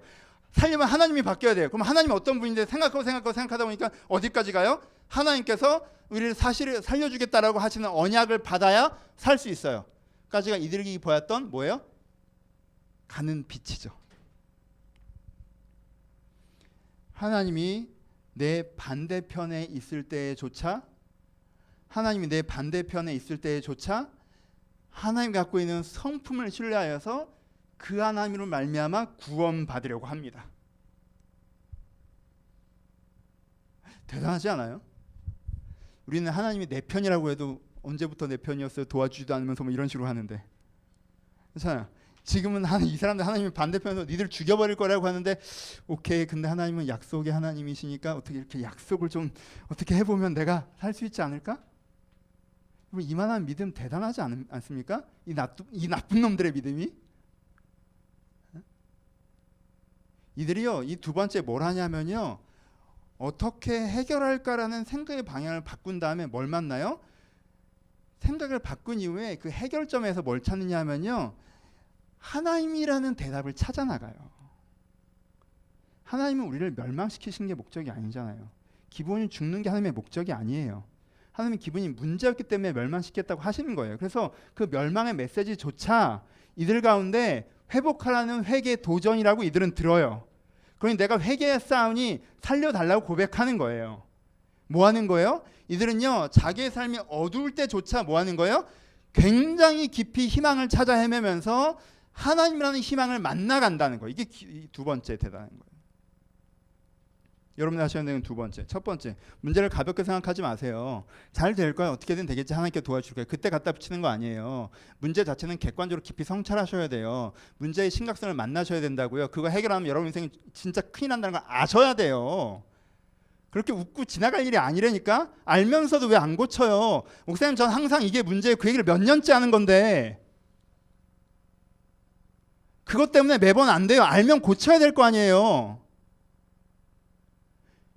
살려면 하나님이 바뀌어야 돼요. 그럼 하나님이 어떤 분인데 생각하다 보니까 어디까지 가요? 하나님께서 우리를 사실을 살려주겠다라고 하시는 언약을 받아야 살 수 있어요. 까지가 이들이 보였던 뭐예요? 가는 빛이죠. 하나님이 내 반대편에 있을 때조차 하나님 갖고 있는 성품을 신뢰하여서 그 하나님으로 말미암아 구원받으려고 합니다. 대단하지 않아요? 우리는 하나님이 내 편이라고 해도 언제부터 내 편이었어요? 도와주지도 않으면서 뭐 이런 식으로 하는데, 그렇잖아요. 지금은 이 사람들 하나님이 반대편에서 니들 죽여버릴 거라고 하는데, 오케이, 근데 하나님은 약속의 하나님이시니까 어떻게 이렇게 약속을 좀 어떻게 해보면 내가 살 수 있지 않을까? 이만한 믿음 대단하지 않습니까? 이 나쁜 놈들의 믿음이. 이들이요, 이 두 번째 뭘 하냐면요, 어떻게 해결할까라는 생각의 방향을 바꾼 다음에 뭘 만나요? 생각을 바꾼 이후에 그 해결점에서 뭘 찾느냐 하면요, 하나님이라는 대답을 찾아 나가요. 하나님은 우리를 멸망시키신 게 목적이 아니잖아요. 기본이 죽는 게 하나님의 목적이 아니에요. 하나님은 기본이 문제였기 때문에 멸망시켰다고 하시는 거예요. 그래서 그 멸망의 메시지조차 이들 가운데 회복하라는 회개 도전이라고 이들은 들어요. 그러니 내가 회개했사오니 살려달라고 고백하는 거예요. 뭐 하는 거예요? 이들은요, 자기의 삶이 어두울 때조차 뭐 하는 거예요? 굉장히 깊이 희망을 찾아 헤매면서 하나님이라는 희망을 만나간다는 거예요. 이게 두 번째 대단한 거예요. 여러분이 하셔야 되는 두 번째. 첫 번째, 문제를 가볍게 생각하지 마세요. 잘 될 거야. 어떻게든 되겠지. 하나님께 도와줄 거예요. 그때 갖다 붙이는 거 아니에요. 문제 자체는 객관적으로 깊이 성찰하셔야 돼요. 문제의 심각성을 만나셔야 된다고요. 그거 해결하면 여러분 인생이 진짜 큰일 난다는 걸 아셔야 돼요. 그렇게 웃고 지나갈 일이 아니라니까. 알면서도 왜 안 고쳐요? 목사님, 전 항상 이게 문제예요. 그 얘기를 몇 년째 하는 건데 그것 때문에 매번 안 돼요. 알면 고쳐야 될 거 아니에요.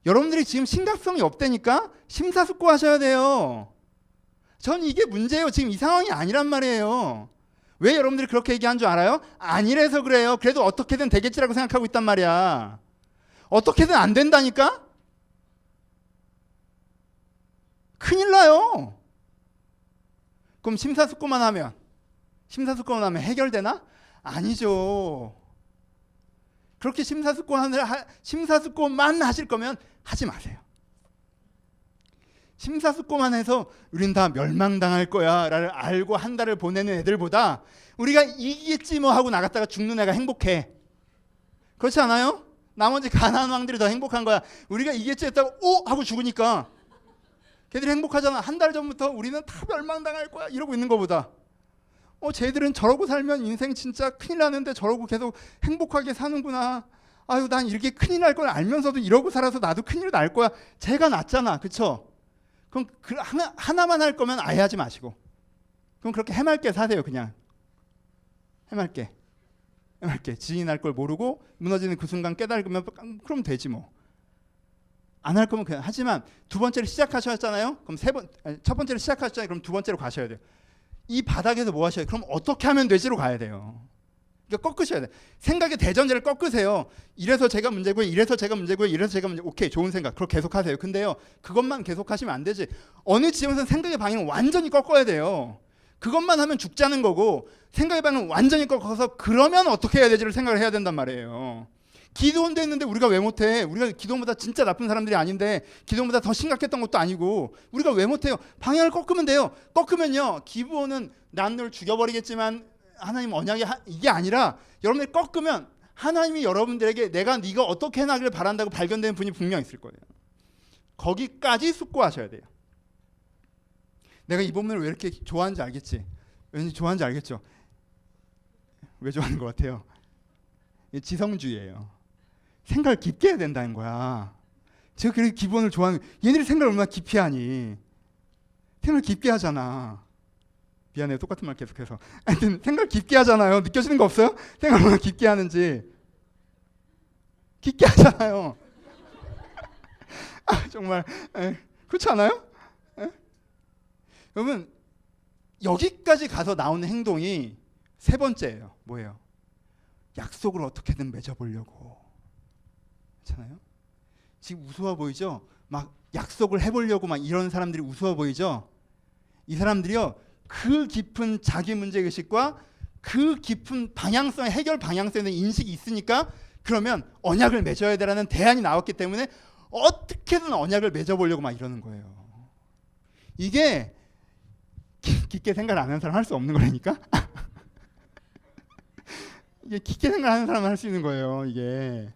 여러분들이 지금 심각성이 없다니까 심사숙고하셔야 돼요. 전 이게 문제예요. 지금 이 상황이 아니란 말이에요. 왜 여러분들이 그렇게 얘기한 줄 알아요? 아니래서 그래요. 그래도 어떻게든 되겠지라고 생각하고 있단 말이야. 어떻게든 안 된다니까? 큰일 나요. 그럼 심사숙고만 하면 해결되나? 아니죠. 그렇게 심사숙고만 하실 거면 하지 마세요. 심사숙고만 해서 우린 다 멸망당할 거야 라를 알고 한 달을 보내는 애들보다 우리가 이기겠지 뭐 하고 나갔다가 죽는 애가 행복해. 그렇지 않아요? 나머지 가난한 왕들이 더 행복한 거야. 우리가 이기겠지 했다가 오! 하고 죽으니까 걔들이 행복하잖아. 한 달 전부터 우리는 다 멸망당할 거야 이러고 있는 거보다 쟤들은 저러고 살면 인생 진짜 큰일 나는데 저러고 계속 행복하게 사는구나. 아유, 난 이렇게 큰일 날 걸 알면서도 이러고 살아서 나도 큰일 날 거야. 쟤가 낫잖아. 그쵸? 그럼 하나만 할 거면 아예 하지 마시고 그럼 그렇게 해맑게 사세요. 그냥 해맑게 지진이 날 걸 모르고 무너지는 그 순간 깨달으면 그럼 되지 뭐. 안 할 거면 그냥. 하지만 두 번째를 시작하셨잖아요. 그럼 첫 번째를 시작하셨잖아요. 그럼 두 번째로 가셔야 돼요. 이 바닥에서 뭐 하셔야 돼요? 그럼 어떻게 하면 되지로 가야 돼요. 그러니까 꺾으셔야 돼요. 생각의 대전제를 꺾으세요. 이래서 제가 문제고요. 이래서 제가 문제고요. 이래서 제가 문제. 오케이, 좋은 생각. 그걸 계속하세요. 근데요, 그것만 계속하시면 안 되지. 어느 지점에서는 생각의 방향을 완전히 꺾어야 돼요. 그것만 하면 죽자는 거고 생각의 방향을 완전히 꺾어서 그러면 어떻게 해야 되지를 생각을 해야 된단 말이에요. 기도원도 했는데 우리가 왜 못해? 우리가 기도원보다 진짜 나쁜 사람들이 아닌데 기도원보다 더 심각했던 것도 아니고 우리가 왜 못해요? 방향을 꺾으면 돼요. 꺾으면요, 기도원은 난 널 죽여버리겠지만 하나님 언약이 이게 아니라 여러분들이 꺾으면 하나님이 여러분들에게 네가 어떻게 해나기를 바란다고 발견되는 분이 분명 있을 거예요. 거기까지 숙고하셔야 돼요. 내가 이 본문을 왜 이렇게 좋아하는지 알겠지? 왠지 좋아하는지 알겠죠? 왜 좋아하는 것 같아요? 지성주의예요. 생각을 깊게 해야 된다는 거야. 제가 그렇게 기본을 좋아하는, 얘네들 생각을 얼마나 깊이 하니? 생각을 깊게 하잖아. 미안해요, 똑같은 말 계속해서. 하여튼 생각을 깊게 하잖아요. 느껴지는 거 없어요? 생각을 얼마나 깊게 하는지. 깊게 하잖아요. 정말 그렇지 않아요? 여러분, 여기까지 가서 나오는 행동이 세 번째예요. 뭐예요? 약속을 어떻게든 맺어보려고. 그렇잖아요? 지금 우스워 보이죠? 막 약속을 해보려고 막 이런 사람들이 우스워 보이죠? 이 사람들이요, 그 깊은 자기 문제의식과 그 깊은 방향성, 해결 방향성에 대한 인식이 있으니까 그러면 언약을 맺어야 되라는 대안이 나왔기 때문에 어떻게든 언약을 맺어보려고 막 이러는 거예요. 이게 깊게 생각 안 하는 사람 할 수 없는 거라니까? 이게 깊게 생각하는 사람은 할 수 있는 거예요. 이게.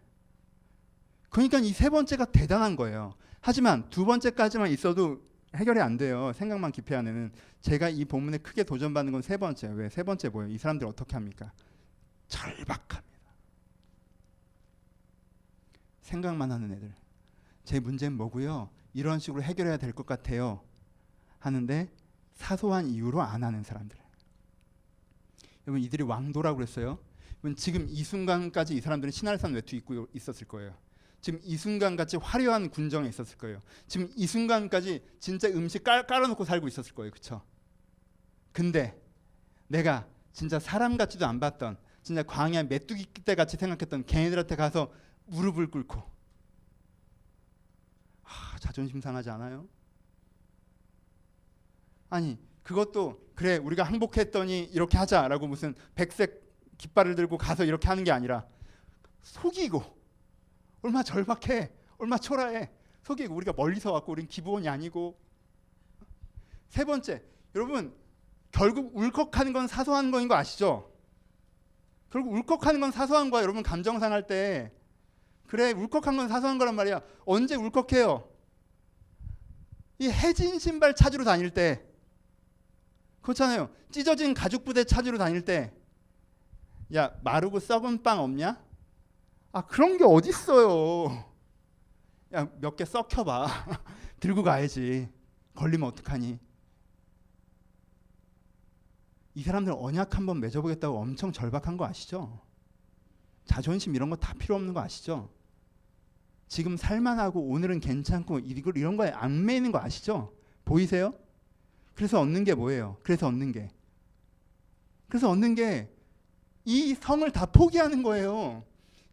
그러니까 이 세 번째가 대단한 거예요. 하지만 두 번째까지만 있어도 해결이 안 돼요. 생각만 깊이 하는. 제가 이 본문에 크게 도전받는 건 세 번째. 왜? 세 번째 뭐예요? 이 사람들 어떻게 합니까? 절박합니다. 생각만 하는 애들. 제 문제는 뭐고요? 이런 식으로 해결해야 될 것 같아요. 하는데 사소한 이유로 안 하는 사람들. 여러분, 이들이 왕도라고 그랬어요. 여러분, 지금 이 순간까지 이 사람들은 신할산 외투 입고 있었을 거예요. 지금 이 순간같이 화려한 군정에 있었을 거예요. 지금 이 순간까지 진짜 음식 깔아놓고 살고 있었을 거예요. 그렇죠? 근데 내가 진짜 사람 같지도 안 봤던, 진짜 광야 메뚜기 때 같이 생각했던 걔네들한테 가서 무릎을 꿇고, 자존심 상하지 않아요? 아니, 그것도 그래 우리가 항복했더니 이렇게 하자라고 무슨 백색 깃발을 들고 가서 이렇게 하는 게 아니라 속이고, 얼마나 절박해, 얼마나 초라해. 속이고, 우리가 멀리서 왔고 우린 기부원이 아니고. 세 번째, 여러분, 결국 울컥하는 건 사소한 거인 거 아시죠? 결국 울컥하는 건 사소한 거야. 여러분, 감정 상할 때 그래, 울컥한 건 사소한 거란 말이야. 언제 울컥해요? 이 해진 신발 찾으러 다닐 때, 그렇잖아요. 찢어진 가죽 부대 찾으러 다닐 때, 야, 마르고 썩은 빵 없냐? 그런 게 어딨어요. 야, 몇 개 썩혀봐. 들고 가야지. 걸리면 어떡하니? 이 사람들 언약 한번 맺어보겠다고 엄청 절박한 거 아시죠? 자존심 이런 거 다 필요 없는 거 아시죠? 지금 살만하고 오늘은 괜찮고 이런 거에 안 매이는 거 아시죠? 보이세요? 그래서 얻는 게 뭐예요? 그래서 얻는 게 이 성을 다 포기하는 거예요.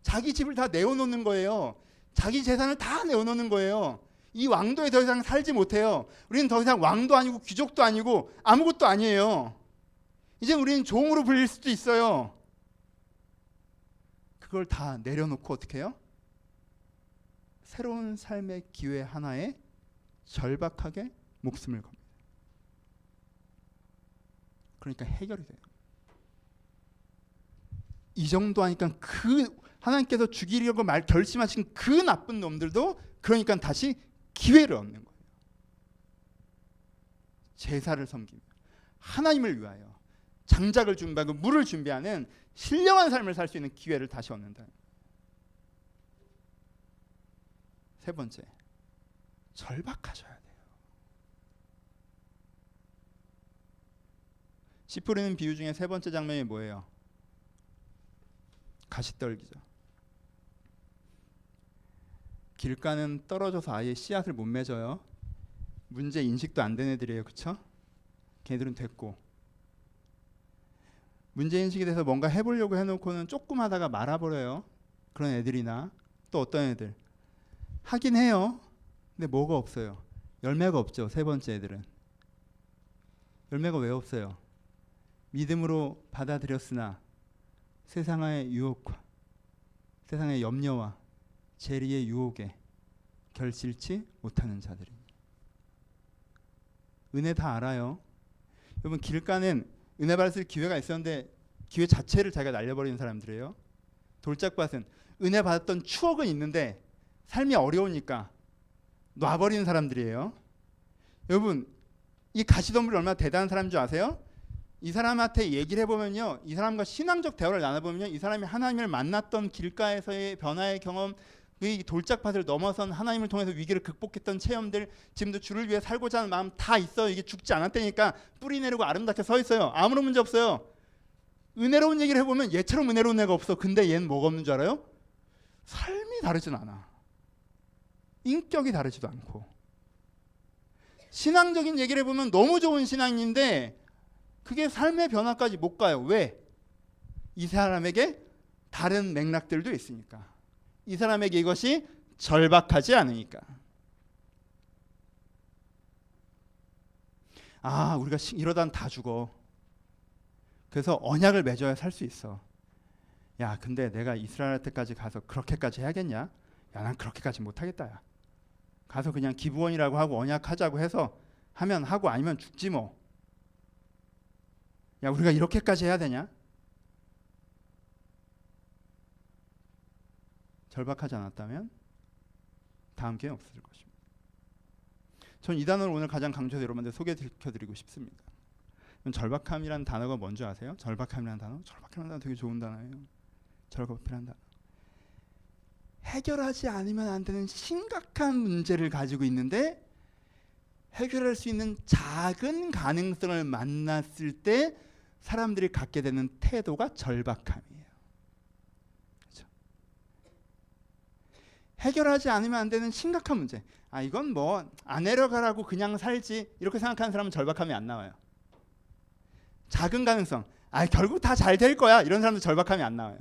자기 집을 다 내어놓는 거예요. 자기 재산을 다 내어놓는 거예요. 이 왕도에 더 이상 살지 못해요. 우리는 더 이상 왕도 아니고 귀족도 아니고 아무것도 아니에요. 이제 우리는 종으로 불릴 수도 있어요. 그걸 다 내려놓고 어떻게 해요? 새로운 삶의 기회 하나에 절박하게 목숨을 겁니다. 그러니까 해결이 돼요. 이 정도 하니까 그 하나님께서 죽이려고 결심하신 그 나쁜 놈들도 그러니까 다시 기회를 얻는 거예요. 제사를 섬기며 하나님을 위하여 장작을 준비하고 물을 준비하는 신령한 삶을 살 수 있는 기회를 다시 얻는다. 세 번째, 절박하셔야 돼요. 씨 뿌리는 비유 중에 세 번째 장면이 뭐예요? 가시떨기죠. 길가는 떨어져서 아예 씨앗을 못 맺어요. 문제 인식도 안 된 애들이에요. 그렇죠? 걔들은 됐고, 문제 인식이 돼서 뭔가 해보려고 해놓고는 조금 하다가 말아버려요. 그런 애들이나 또 어떤 애들 하긴 해요. 근데 뭐가 없어요? 열매가 없죠. 세 번째 애들은 열매가 왜 없어요? 믿음으로 받아들였으나 세상의 유혹과 세상의 염려와 재리의 유혹에 결실치 못하는 자들이. 은혜 다 알아요. 여러분 길가는 은혜 받을 기회가 있었는데 기회 자체를 자기가 날려버리는 사람들이에요. 돌짝밭은 은혜 받았던 추억은 있는데 삶이 어려우니까 놔버리는 사람들이에요. 여러분 이 가시덤불이 얼마나 대단한 사람인 줄 아세요? 이 사람한테 얘기를 해보면요, 이 사람과 신앙적 대화를 나눠보면요, 이 사람이 하나님을 만났던 길가에서의 변화의 경험, 이 돌짝밭을 넘어선 하나님을 통해서 위기를 극복했던 체험들, 지금도 주를 위해 살고자 하는 마음 다 있어요. 이게 죽지 않았다니까 뿌리 내리고 아름답게 서 있어요. 아무런 문제 없어요. 은혜로운 얘기를 해보면 얘처럼 은혜로운 애가 없어. 근데 얘는 뭐가 없는 줄 알아요? 삶이 다르진 않아. 인격이 다르지도 않고. 신앙적인 얘기를 해보면 너무 좋은 신앙인데 그게 삶의 변화까지 못 가요. 왜? 이 사람에게 다른 맥락들도 있으니까. 이 사람에게 이것이 절박하지 않으니까. 아, 우리가 이러다는 다 죽어. 그래서 언약을 맺어야 살 수 있어. 야, 근데 내가 이스라엘한테까지 가서 그렇게까지 해야겠냐? 야, 난 그렇게까지 못하겠다. 야. 가서 그냥 기부원이라고 하고 언약하자고 해서 하면 하고 아니면 죽지 뭐. 야, 우리가 이렇게까지 해야 되냐? 절박하지 않았다면 다음 기회는 없을 것입니다. 전 이 단어를 오늘 가장 강조해서 여러분들 소개시켜드리고 싶습니다. 절박함이라는 단어가 뭔지 아세요? 절박함이라는 단어? 절박함이라는 단어 되게 좋은 단어예요. 절박함이라는 단어. 해결하지 않으면 안 되는 심각한 문제를 가지고 있는데 해결할 수 있는 작은 가능성을 만났을 때 사람들이 갖게 되는 태도가 절박함이에요. 그렇죠? 해결하지 않으면 안 되는 심각한 문제. 아, 이건 뭐 안 내려가라고 그냥 살지 이렇게 생각하는 사람은 절박함이 안 나와요. 작은 가능성. 아, 결국 다 잘 될 거야. 이런 사람도 절박함이 안 나와요.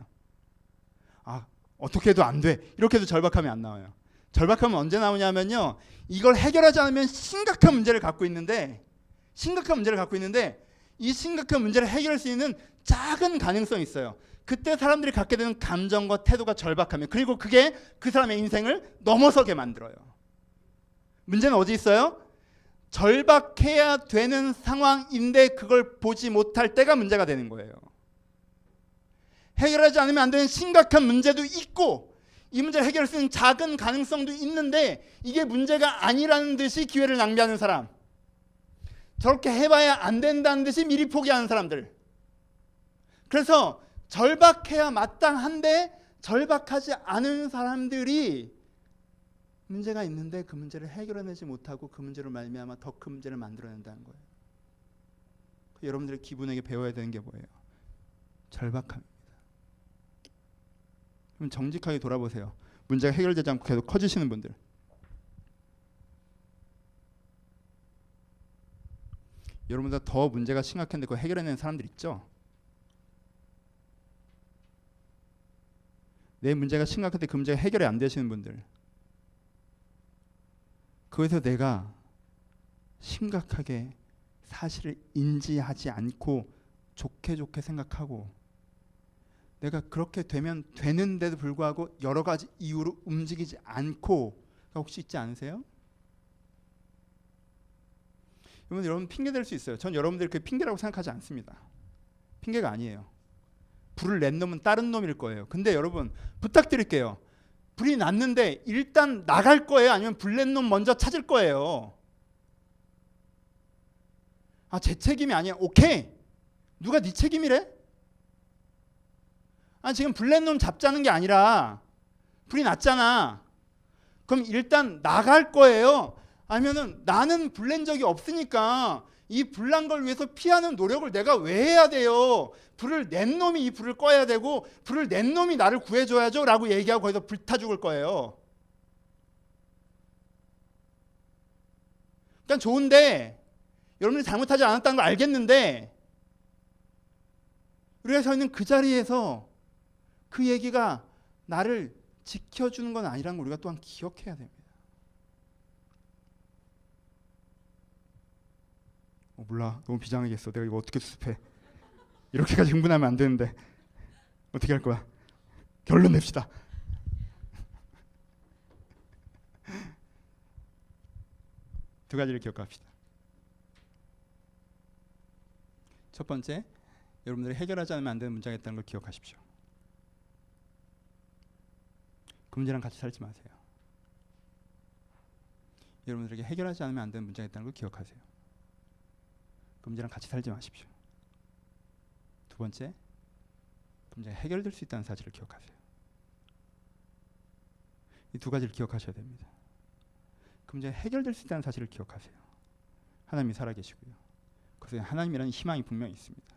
아, 어떻게 해도 안 돼. 이렇게 해도 절박함이 안 나와요. 절박함은 언제 나오냐면요, 이걸 해결하지 않으면 심각한 문제를 갖고 있는데 이 심각한 문제를 해결할 수 있는 작은 가능성이 있어요. 그때 사람들이 갖게 되는 감정과 태도가 절박함이에요. 그리고 그게 그 사람의 인생을 넘어서게 만들어요. 문제는 어디 있어요? 절박해야 되는 상황인데 그걸 보지 못할 때가 문제가 되는 거예요. 해결하지 않으면 안 되는 심각한 문제도 있고 이 문제를 해결할 수 있는 작은 가능성도 있는데 이게 문제가 아니라는 듯이 기회를 낭비하는 사람, 저렇게 해봐야 안 된다는 듯이 미리 포기하는 사람들. 그래서 절박해야 마땅한데 절박하지 않은 사람들이 문제가 있는데 그 문제를 해결해내지 못하고 그 문제로 말미암아 더 큰 문제를 만들어낸다는 거예요. 여러분들의 기분에게 배워야 되는 게 뭐예요? 절박함입니다. 그럼 정직하게 돌아보세요. 문제가 해결되지 않고 계속 커지시는 분들, 여러분보다 더 문제가 심각한데 그거 해결해내는 사람들 있죠? 내 문제가 심각한데 그 문제가 해결이 안 되시는 분들, 그래서 내가 심각하게 사실을 인지하지 않고 좋게 생각하고 내가 그렇게 되면 되는데도 불구하고 여러 가지 이유로 움직이지 않고 혹시 있지 않으세요? 여러분 핑계 댈 수 있어요. 전 여러분들이 그 핑계라고 생각하지 않습니다. 핑계가 아니에요. 불을 낸 놈은 다른 놈일 거예요. 근데 여러분 부탁드릴게요. 불이 났는데 일단 나갈 거예요? 아니면 불 낸 놈 먼저 찾을 거예요? 아, 제 책임이 아니야. 오케이. 누가 네 책임이래? 아, 지금 불 낸 놈 잡자는 게 아니라 불이 났잖아. 그럼 일단 나갈 거예요? 아니면은 나는 불 낸 적이 없으니까 이 불난 걸 위해서 피하는 노력을 내가 왜 해야 돼요? 불을 낸 놈이 이 불을 꺼야 되고 불을 낸 놈이 나를 구해줘야죠 라고 얘기하고 거기서 불타 죽을 거예요. 그러니까 좋은데 여러분들이 잘못하지 않았다는 걸 알겠는데 우리가 서 있는 그 자리에서 그 얘기가 나를 지켜주는 건 아니라는 걸 우리가 또한 기억해야 됩니다. 몰라, 너무 비장하겠어. 내가 이거 어떻게 수습해? 이렇게까지 흥분하면 안 되는데 어떻게 할 거야? 결론 냅시다. 두 가지를 기억합시다. 첫 번째, 여러분들이 해결하지 않으면 안 되는 문제가 있다는 걸 기억하십시오. 그 문제랑 같이 살지 마세요. 여러분들에게 해결하지 않으면 안 되는 문제가 있다는 걸 기억하세요. 그 문제랑 같이 살지 마십시오. 두 번째, 그 문제가 해결될 수 있다는 사실을 기억하세요. 이 두 가지를 기억하셔야 됩니다. 그 문제가 해결될 수 있다는 사실을 기억하세요. 하나님이 살아계시고요. 그래서 하나님이라는 희망이 분명히 있습니다.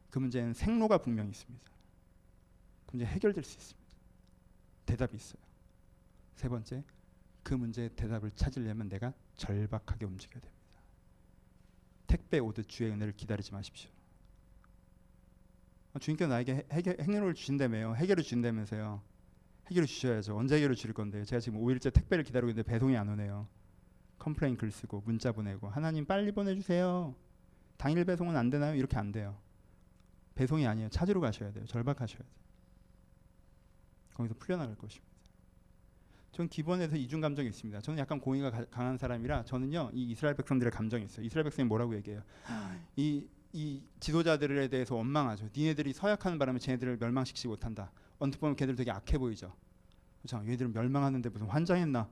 그 문제는 생로가 분명히 있습니다. 그 문제 해결될 수 있습니다. 대답이 있어요. 세 번째, 그 문제의 대답을 찾으려면 내가 절박하게 움직여야 됩니다. 택배 오듯 주의 은혜를 기다리지 마십시오. 주님께서 나에게 해결을 주신다며요. 해결을 주신다면서요. 해결을 주셔야죠. 언제 해결을 주실 건데요. 제가 지금 5일째 택배를 기다리고 있는데 배송이 안 오네요. 컴플레인 글 쓰고 문자 보내고 하나님 빨리 보내주세요. 당일 배송은 안 되나요? 이렇게 안 돼요. 배송이 아니에요. 찾으러 가셔야 돼요. 절박하셔야 돼요. 거기서 풀려나갈 것입니다. 저는 기본에서 이중 감정이 있습니다. 저는 약간 공의가 강한 사람이라 저는요 이 이스라엘 백성들의 감정이 있어요. 이스라엘 백성이 뭐라고 얘기해요? 이 지도자들에 대해서 원망하죠. 니네들이 서약하는 바람에 쟤네들을 멸망시키지 못한다. 언뜻 보면 걔들 되게 악해 보이죠. 그렇죠? 얘들은 멸망하는데 무슨 환장했나?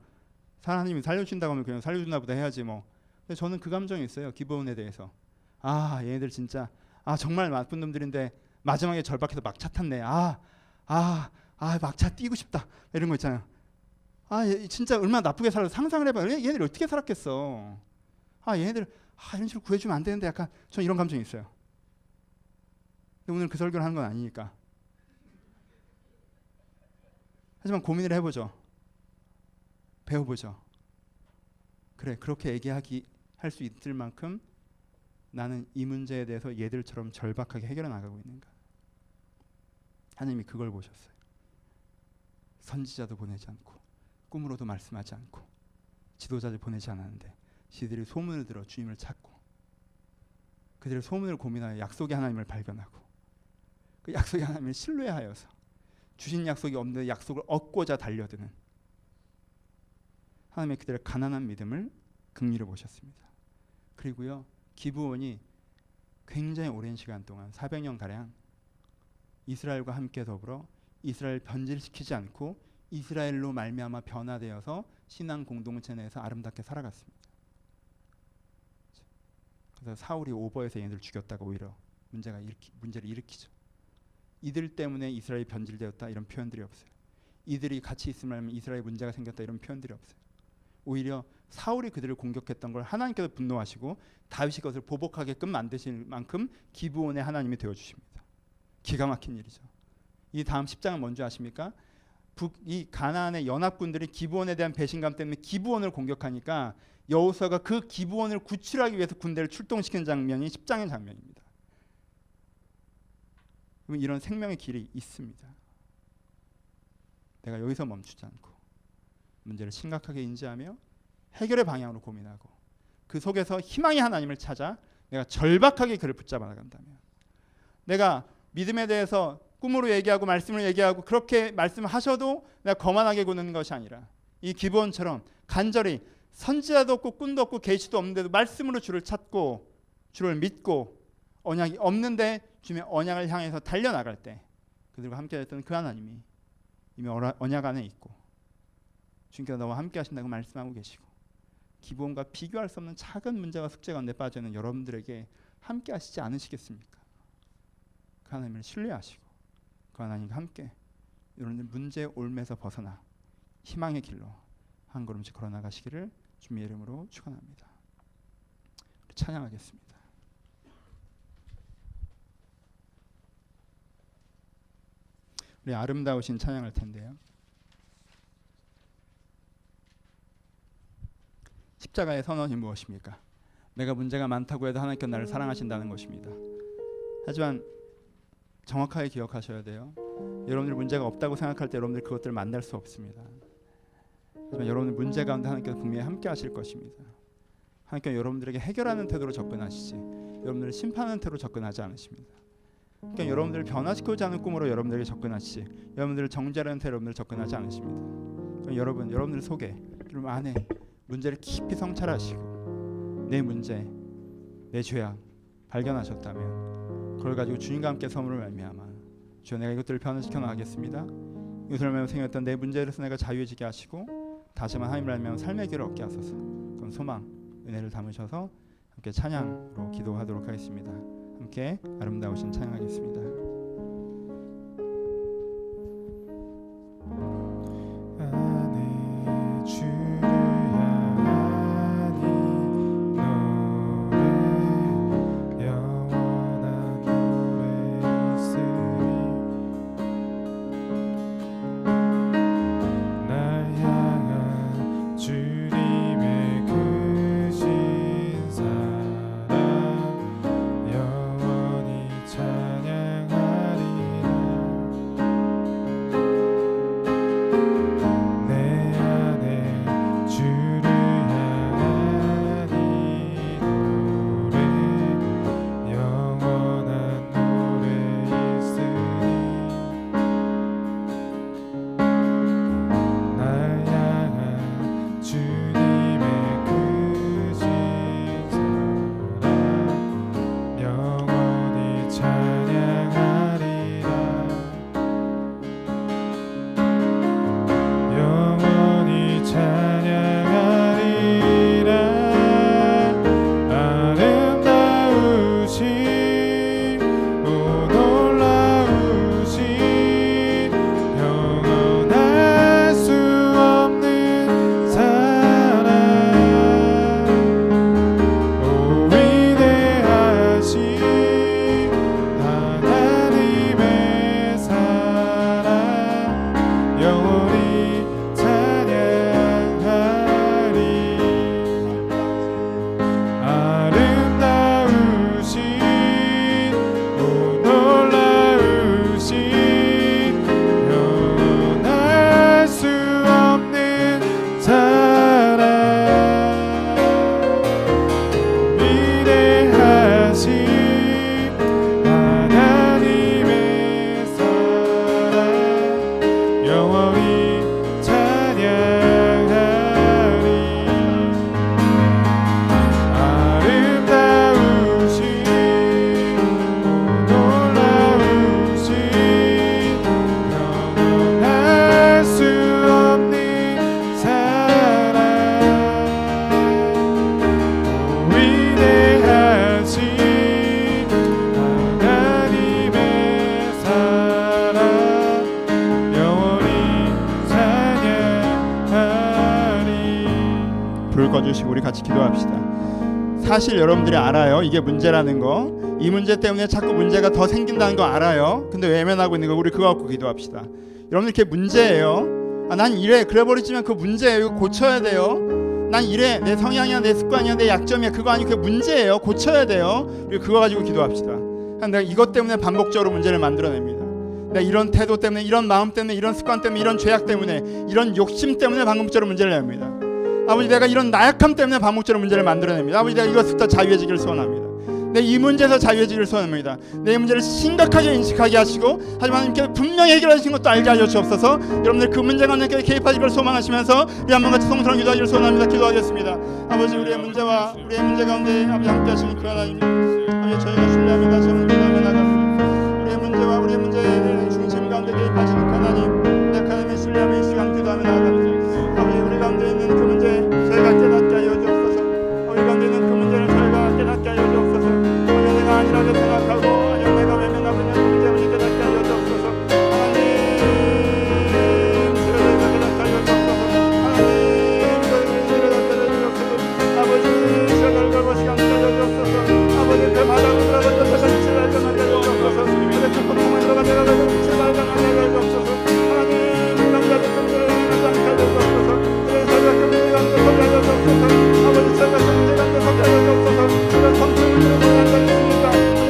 하나님이 살려준다고 하면 그냥 살려준다 보다 해야지 뭐. 근데 저는 그 감정이 있어요. 기브온에 대해서. 얘네들 진짜 정말 나쁜 놈들인데 마지막에 절박해서 막차 탔네. 막차 뛰고 싶다. 이런 거 있잖아요. 진짜 얼마나 나쁘게 살아서 상상을 해봐. 얘네들 어떻게 살았겠어. 얘네들 이런 식으로 구해주면 안 되는데 약간 전 이런 감정이 있어요. 근데 오늘 그 설교를 하는 건 아니니까. 하지만 고민을 해보죠. 배워보죠. 그래, 그렇게 할 수 있을 만큼 나는 이 문제에 대해서 얘들처럼 절박하게 해결해 나가고 있는가. 하나님이 그걸 보셨어요. 선지자도 보내지 않고 꿈으로도 말씀하지 않고 지도자들 보내지 않았는데 시들이 소문을 들어 주님을 찾고 그들의 소문을 고민하여 약속의 하나님을 발견하고 그 약속의 하나님을 신뢰하여서 주신 약속이 없는데 약속을 얻고자 달려드는 하나님의 그들의 가난한 믿음을 긍휼히 보셨습니다. 그리고요 기브온이 굉장히 오랜 시간 동안 400년가량 이스라엘과 함께 더불어 이스라엘 변질시키지 않고 이스라엘로 말미암아 변화되어서 신앙 공동체 내에서 아름답게 살아갔습니다. 그래서 사울이 오버해서 얘네들 죽였다가 오히려 문제를 일으키죠. 이들 때문에 이스라엘이 변질되었다 이런 표현들이 없어요. 이들이 같이 있으면 이스라엘 문제가 생겼다 이런 표현들이 없어요. 오히려 사울이 그들을 공격했던 걸 하나님께서 분노하시고 다윗이 그것을 보복하게끔 만드실 만큼 기브온의 하나님이 되어주십니다. 기가 막힌 일이죠. 이 다음 10장은 뭔지 아십니까? 이 가나안의 연합군들이 기브온에 대한 배신감 때문에 기브온을 공격하니까 여호수아가 그 기브온을 구출하기 위해서 군대를 출동시키는 장면이 10장의 장면입니다. 이런 생명의 길이 있습니다. 내가 여기서 멈추지 않고 문제를 심각하게 인지하며 해결의 방향으로 고민하고 그 속에서 희망의 하나님을 찾아 내가 절박하게 그를 붙잡아 나간다면 내가 믿음에 대해서 꿈으로 얘기하고 말씀을 얘기하고 그렇게 말씀하셔도 내가 거만하게 구는 것이 아니라 이 기브온처럼 간절히 선지자도 없고 꿈도 없고 계시도 없는데도 말씀으로 주를 찾고 주를 믿고 언약이 없는데 주님의 언약을 향해서 달려나갈 때 그들과 함께 했던 그 하나님이 이미 언약 안에 있고 주님께서 너와 함께 하신다고 말씀하고 계시고 기브온과 비교할 수 없는 작은 문제와 숙제 가운데 빠져 있는 여러분들에게 함께 하시지 않으시겠습니까? 그 하나님을 신뢰하시고 그 하나님과 함께 여러분들 문제의 올매에서 벗어나 희망의 길로 한 걸음씩 걸어나가시기를 주님의 이름으로 축원합니다. 찬양하겠습니다. 우리 아름다우신 찬양할 텐데요. 십자가의 선언이 무엇입니까? 내가 문제가 많다고 해도 하나님께서 나를 사랑하신다는 것입니다. 하지만 정확하게 기억하셔야 돼요. 여러분들 문제가 없다고 생각할 때 여러분들 그것들을 만날 수 없습니다. 하지만 여러분들 문제 가운데 하나님께서 분명히 함께 하실 것입니다. 하나님께서 여러분들에게 해결하는 태도로 접근하시지 여러분들을 심판하는 태도로 접근하지 않으십니다. 그러니까 여러분들을 변화시키지 않은 꿈으로 여러분들에게 접근하시지 여러분들을 정죄하는 태도로 여러분들을 접근하지 않으십니다. 여러분들 속에 여러분 안에 문제를 깊이 성찰하시고 내 문제, 내 죄악 발견하셨다면 그걸 가지고 주님과 함께 섬으로 말미암아 주여 내가 이것들을 변화시켜 나가겠습니다. 이것을 말미암아 생겼던 내 문제로서 내가 자유해지게 하시고 다시 한번 하나님을 말미암아 삶의 길을 얻게 하소서. 그런 소망, 은혜를 담으셔서 함께 찬양으로 기도하도록 하겠습니다. 함께 아름다우신 찬양하겠습니다. 안에 주를 향하니 노래 영원한 노래 있으리 날 향한 주님의 크신 사랑 영원히 찬양하리라 내 안에 주를 향하니 노래 영원한 노래 있으리 날 향한 주님의 크신 사랑 영원히 찬양하리라 영원히 찬양하리라 아름다우신 오 놀라우신 영원할 수 없는 사랑 오 위대하신 하나님의 사랑 영원히 찬양하리 아름다우신 오 놀라우신 영원할 수 없는 사랑 위대하신 하나님의 사랑 영원히 찬양하리 아름다우신 놀라우신 영원할 수 없는 사랑 위대하신 하나님의 사랑 영원히 찬양하리 불 꺼주시고 우리 같이 기도합시다. 사실 여러분들이 알아요. 이게 문제라는 거. 이 문제 때문에 자꾸 문제가 더 생긴다는 거 알아요. 근데 외면하고 있는 거 우리 그거 갖고 기도합시다. 여러분들 이게 문제예요. 난 이래 그래 버리지만 그 문제예요. 이거 고쳐야 돼요. 난 이래 내 성향이야 내 습관이야 내 약점이야 그거 아니고 그게 문제예요. 고쳐야 돼요. 우리 그거 가지고 기도합시다. 내가 이것 때문에 반복적으로 문제를 만들어냅니다. 내가 이런 태도 때문에 이런 마음 때문에 이런 습관 때문에 이런 죄악 때문에 이런 욕심 때문에 반복적으로 문제를 냅니다. 아버지 내가 이런 나약함 때문에 반복적으로 문제를 만들어냅니다. 아버지 내가 이것부터 자유해지기를 소원합니다. 내 이 문제에서 자유해지기를 소원합니다. 내 문제를 심각하게 인식하게 하시고 하지만 하나님께 분명히 해결하신 것도 알게 하여 주옵소서. 여러분들 그 문제가 하나님께 개입하실 걸 소망하시면서 우리 한번 같이 성스러운 기도하기를 소원합니다. 기도하겠습니다. 아버지 우리의 문제와 우리의 문제 가운데 아버지 함께 하시는 그 하나님 아버지 저희가 신뢰하며 다시 한번 기도하며 나갑니다. 우리의 문제와 우리의 문제의 중심 가운데 개입하시는 그 하나님 내 하나님의 신뢰하며 이 시간 기도하며 나갑니다. 아버지 우리 가운데 있는 그 문제 저희가 깨닫게 하여 주옵소서. 우리 가운데 있는 그 문제를 저희가 깨닫게 하여 주옵소서. 아버지 내가 아니라고 생각하고 아니 내가 외면하고 있는 그 문제를 깨닫게 하여 주옵소서. 하나님 저희가 깨닫게 하여 주옵소서. 하나님 저희가 깨닫게 하여 주옵소서. 아버지 저희가 걸고 시간 가져 주옵소서. 아버지 그 바닥으로 들어가서 저희가 빛을 발견하게 하여 주옵소서. 아버지 그 고통을 들어가 내가 빛을 발견하게 하여 주옵소서. 하나님 남자들 금들을 행하지 않게 하여 주옵소서. 저희가 그 문제가 안 돼서 하여 주옵소서. 아버지 저희가 그 문제가 안 돼서 하여 주옵소서. 저희가 성품을 들고 고민한 적 있습니까?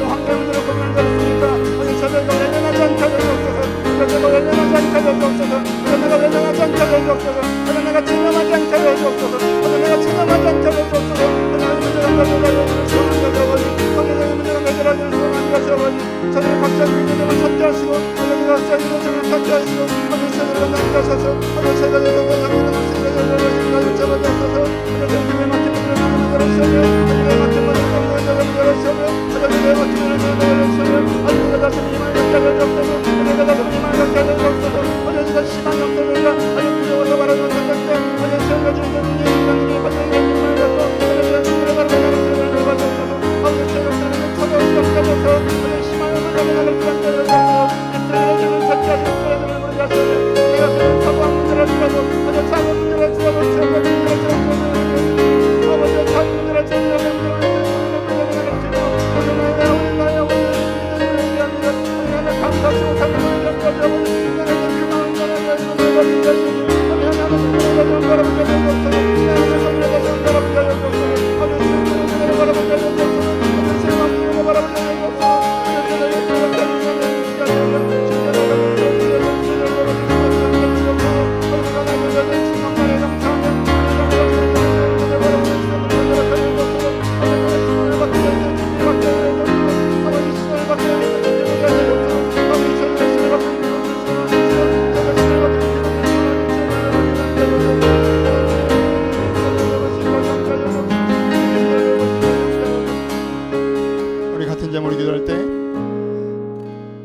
환경을 들고 고민한 적 있습니까? 아니 저희가 외면하지 않게 하여 주옵소서. 저희가 외면하지 않게 하여 주옵소서. 내가 외면하지 않게 하여 주옵소서. 내가 체념하지 않게 하여 주옵소서. 내가 체념하지 않게 하여 주옵소서. 하나님 문제가 해결하기를 소원한 것이 아버지. 하나님의 문제가 해결하기를 소원한 것이 아버지. 저희가 각자의 문제를 찾게 하시고 하나님 각자의 문제를 찾게 하시고 하나님 저희를 나게 하셔서 하나님 저희가 여러분의 장면을 쓰게 하여 주옵소서. 하나님 저희가 맡기는 일을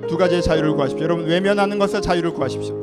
두 가지의 자유를 구하십시오. 여러분, 외면하는 것에 자유를 구하십시오.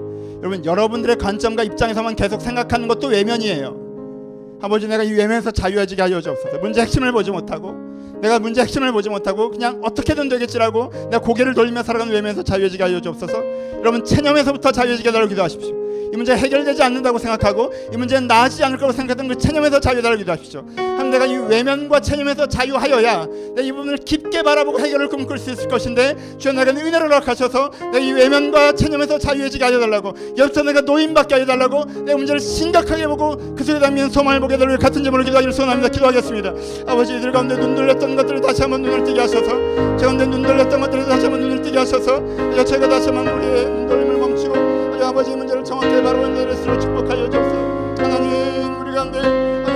여러분, 여러분들의 관점과 입장에서만 계속 생각하는 것도 외면이에요. 아버지, 내가 이 외면에서 자유해지게 하여 주옵소서. 문제 핵심을 보지 못하고, 내가 문제 핵심을 보지 못하고 그냥 어떻게든 되겠지라고 내가 고개를 돌리며 살아가는 외면에서 자유해지게 하여 주옵소서. 여러분, 체념에서부터 자유해지게 해달라고 기도하십시오. 이 문제 해결되지 않는다고 생각하고 이 문제는 나아지지 않을 거라고 생각했던 그 체념에서 자유해달라고 기도하십시오. 하나님, 내가 이 외면과 체념에서 자유하여야 내가 이 부분을 깊게 바라보고 해결을 꿈꿀 수 있을 것인데, 주여, 내가 은혜를 허락하셔서 내가 이 외면과 체념에서 자유해지게 하여달라고, 여기서 내가 노인받게 하여달라고, 내 문제를 심각하게 보고 그 속에 담긴 소망을 보게 해달라고 같은 제목으로 기도하기를 소원합니다. 기도하겠습니다. 아버지, 이들 가운데 눈 돌렸던 것들을 다시 한번 눈을 뜨게 하셔서, 제 가운데 눈 돌렸던 것들을 다시 한번 눈을 뜨게 하셔서, 제가 다시 한번 우리의 눈 돌림을 멈추고 아버지, 문제를 정확히 바라보는 데를 축복하여 주옵소서. 하나님, 우리 가운데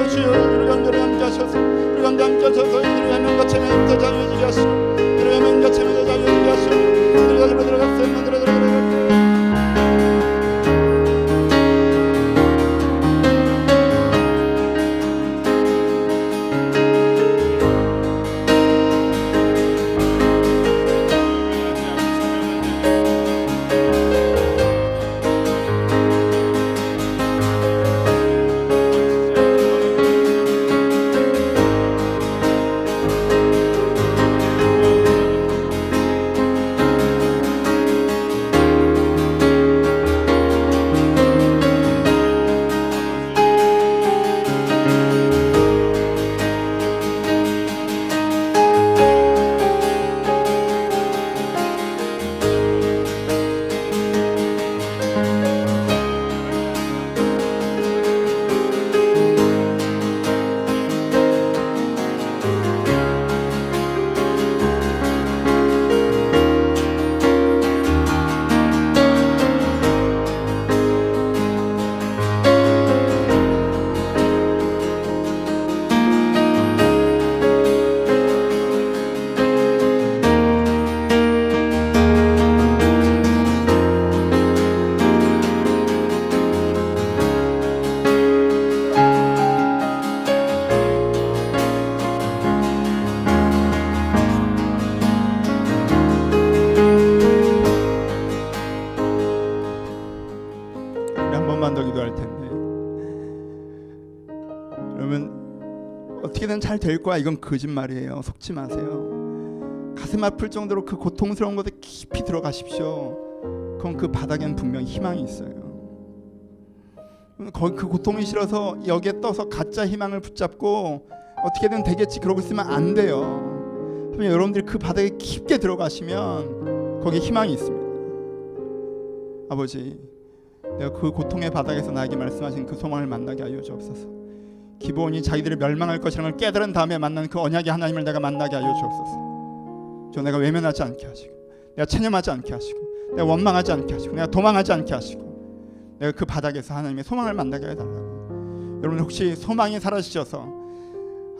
주여, 우리 가운데 함께 하셔서, 우리 가운데 함께 하셔서 이들의 외면과 체면부터 자유해지게 하시고, 이들의 외면과 체면부터 자유해지게 하시고, 이들의 가지고 들어갔어요. 어떻게든 잘 될 거야, 이건 거짓말이에요. 속지 마세요. 가슴 아플 정도로 그 고통스러운 것에 깊이 들어가십시오. 그럼 그 바닥에는 분명히 희망이 있어요. 그 고통이 싫어서 여기에 떠서 가짜 희망을 붙잡고 어떻게든 되겠지 그러고 있으면 안 돼요. 여러분들이 그 바닥에 깊게 들어가시면 거기에 희망이 있습니다. 아버지, 내가 그 고통의 바닥에서 나에게 말씀하신 그 소망을 만나게 하여 주옵소서. 기본이 자기들이 멸망할 것이라는 걸 깨달은 다음에 만난 그 언약의 하나님을 내가 만나게 하여 주옵소서. 저 내가 외면하지 않게 하시고, 내가 체념하지 않게 하시고, 내가 원망하지 않게 하시고, 내가 도망하지 않게 하시고, 내가 그 바닥에서 하나님의 소망을 만나게 해달라고. 여러분, 혹시 소망이 사라지셔서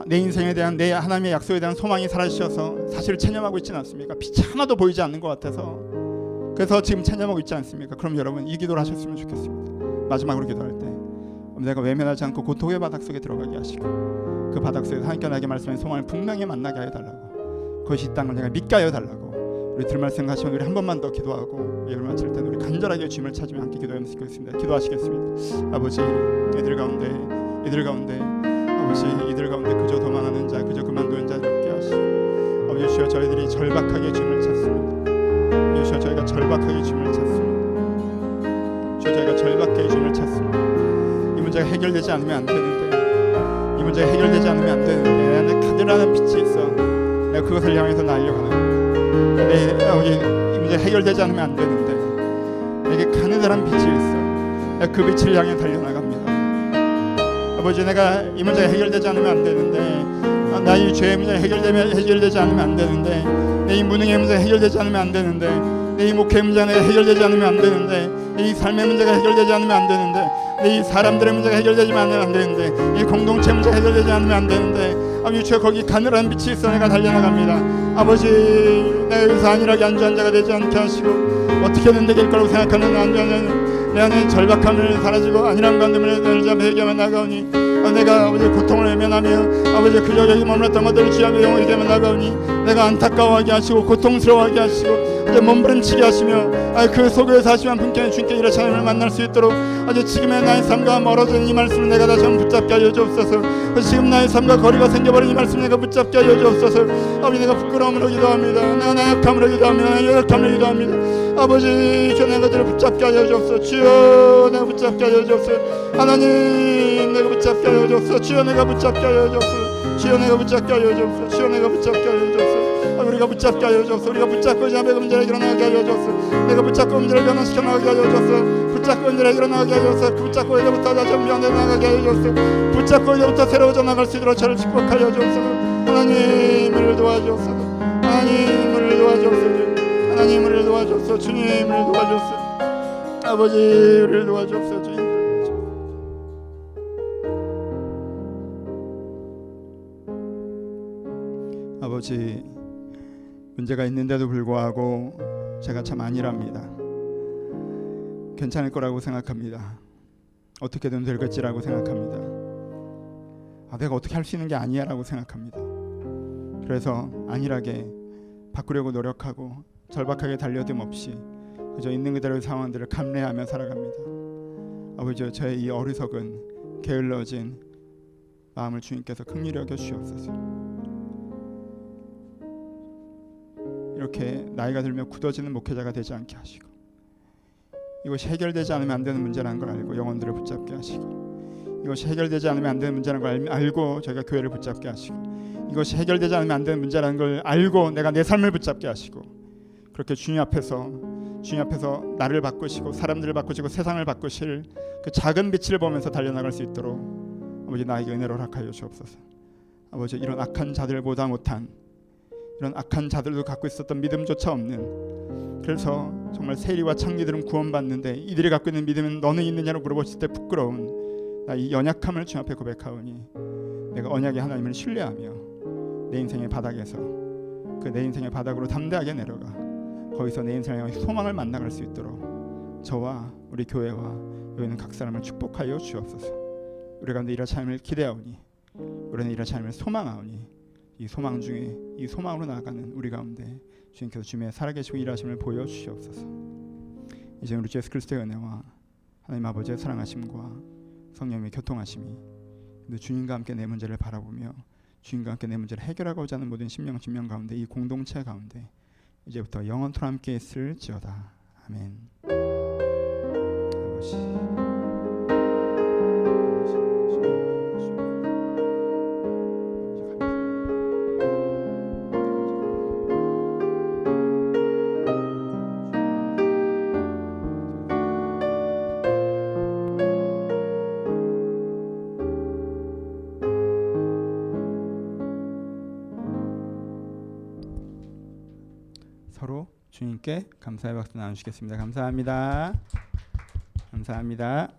내 인생에 대한, 내 하나님의 약속에 대한 소망이 사라지셔서 사실 체념하고 있지는 않습니까? 빛이 하나도 보이지 않는 것 같아서 그래서 지금 체념하고 있지 않습니까? 그럼 여러분, 이 기도를 하셨으면 좋겠습니다. 마지막으로 기도할 때 내가 외면하지 않고 고통의 바닥 속에 들어가게 하시고 그 바닥 속에서 하나님께 나에게 말씀하신 소망을 분명히 만나게 하여 달라고, 그것이 이 땅을 내가 믿게 하여 달라고 우리 들을 말씀 하시면 우리 한 번만 더 기도하고 예배를 마칠 때는 우리 간절하게 주님을 찾으며 함께 기도하겠습니다. 기도하시겠습니다. 아버지, 이들 가운데 아버지, 이들 가운데 그저 도망하는 자, 그저 그만두는 자를 없게 하시고, 아버지 주여, 저희들이 절박하게 주님을 찾습니다. 주여, 저희가 절박하게 주님을 찾습니다. 주여, 저희가 절박하게 주님을 찾습니다. 이 문제가 해결되지 않으면 안 되는데, 이 문제가 해결되지 않으면 안 되는데, 내 안에 가늘하는 빛이 있어. 내가 그것을 향해서 날려가는, 아버지, 이 문제가 해결되지 않으면 안 되는데 내게 가느다란 빛이 있어. 내가 그 빛을 향해 달려나갑니다. 아버지, 내가 이 문제가 해결되지 않으면 안 되는데, 나의 죄의 문제가 해결되지 않으면 안 되는데, 내 이 무능의 문제가 해결되지 않으면 안 되는데, 내 이 목회의 문제가 해결되지 않으면 안 되는데, 내 이 삶의 문제가 해결되지 않으면 안 되는데, 내 이 사람들의 문제가 해결되지 않으면 안 되는데, 이 공동체 문제가 해결되지 않으면 안 되는데, 아버지 주여, 거기 가늘한 빛이 있어 내가 달려나갑니다. 아버지, 내가 여기서 안일하게 안주한 자가 되지 않게 하시고, 어떻게든 되길 거라고 생각하는 안주하는 내 안에 절박함을 사라지고 안일한 관점을 내자 배경에 나가오니, 내가 아버지 고통을 외면하며 아버지 그저 여기 머물렀던 것들을 주여 영원히 되면 나가오니, 내가 안타까워하게 하시고 고통스러워하게 하시고 이제 몸부림치게 하시며 그 속에서 사시한 분께 주님께 이런 하나님을 만날 수 있도록 아주 지금의 나의 삶과 멀어진 이 말씀을 내가 다시 한번 붙잡게 하여 주옵소서. 지금 나의 삶과 거리가 생겨버린 이 말씀을 내가 붙잡게 하여 주옵소서. 아버지, 내가 부끄러움으로 기도합니다. 내가 나약함으로 기도합니다. 나의 연약함으로 기도합니다. 아버지, 저 내가 저를 붙잡게 하여 주옵소서. 주여, 내가 붙잡게 하여 주옵소서. 하나님, 내가 붙잡게 하여 주옵소서. 주여, 내가 붙잡게 하여 주옵소서. 주여, 내가 붙잡게 하여 주옵소서. 주여, 내가 붙잡게 하여 주옵소서. 우리가 붙잡게 하여 주옵소서. 우리가 붙잡고 자매 문제를 일어나게 하여 주옵소서. 내가 붙잡고 문제를 변화시켜 나가게 하여 주옵소서. 붙잡고 문제를 일어나게 하여 주옵소서. 붙잡고 이제부터 다시 변화해 나가게 하여 주옵소서. 붙잡고 이제부터 새로워져 나갈 수 있도록 저를 축복하여 주옵소서. 하나님을 도와주옵소서. 하나님을 도와주옵소서. 하나님을 도와주옵소서. 주님을 도와주옵소서. 아버지를 도와주옵소서. 주님. 아버지, 문제가 있는데도 불구하고 제가 참 안일합니다. 괜찮을 거라고 생각합니다. 어떻게든 되겠지라고 생각합니다. 내가 어떻게 할 수 있는 게 아니야 라고 생각합니다. 그래서 안일하게 바꾸려고 노력하고 절박하게 달려듦 없이 그저 있는 그대로의 상황들을 감내하며 살아갑니다. 아버지, 저의 이 어리석은 게을러진 마음을 주님께서 긍휼히 여겨 주시옵소서. 이렇게 나이가 들며 굳어지는 목회자가 되지 않게 하시고, 이것이 해결되지 않으면 안 되는 문제라는 걸 알고 영혼들을 붙잡게 하시고, 이것이 해결되지 않으면 안 되는 문제라는 걸 알고 저희가 교회를 붙잡게 하시고, 이것이 해결되지 않으면 안 되는 문제라는 걸 알고 내가 내 삶을 붙잡게 하시고, 그렇게 주님 앞에서 나를 바꾸시고 사람들을 바꾸시고 세상을 바꾸실 그 작은 빛을 보면서 달려나갈 수 있도록 아버지, 나에게 은혜를 허락하여 주옵소서. 아버지, 이런 악한 자들보다 못한, 이런 악한 자들도 갖고 있었던 믿음조차 없는, 그래서 정말 세리와 창리들은 구원받는데 이들이 갖고 있는 믿음은 너는 있느냐고 물어보실 때 부끄러운 나 이 연약함을 주님 앞에 고백하오니, 내가 언약의 하나님을 신뢰하며 내 인생의 바닥에서 그 내 인생의 바닥으로 담대하게 내려가 거기서 내 인생을 향해 소망을 만나갈 수 있도록 저와 우리 교회와 여기 있는 각 사람을 축복하여 주옵소서. 우리 가운데 이런 삶을 기대하오니, 우리는 이런 삶을 소망하오니, 이 소망 중에 이 소망으로 나아가는 우리 가운데 주님께서 주님의 살아계시고 일하심을 보여주시옵소서. 이제 우리 주 예수 그리스도의 은혜와 하나님 아버지의 사랑하심과 성령의 교통하심이 주님과 함께 내 문제를 바라보며 주님과 함께 내 문제를 해결하고자 하는 모든 심령 진명 가운데, 이 공동체 가운데 이제부터 영원토록 함께 있을지어다. 아멘. 아버지. 서로 주님께 감사의 박수 나누시겠습니다. 감사합니다. 감사합니다.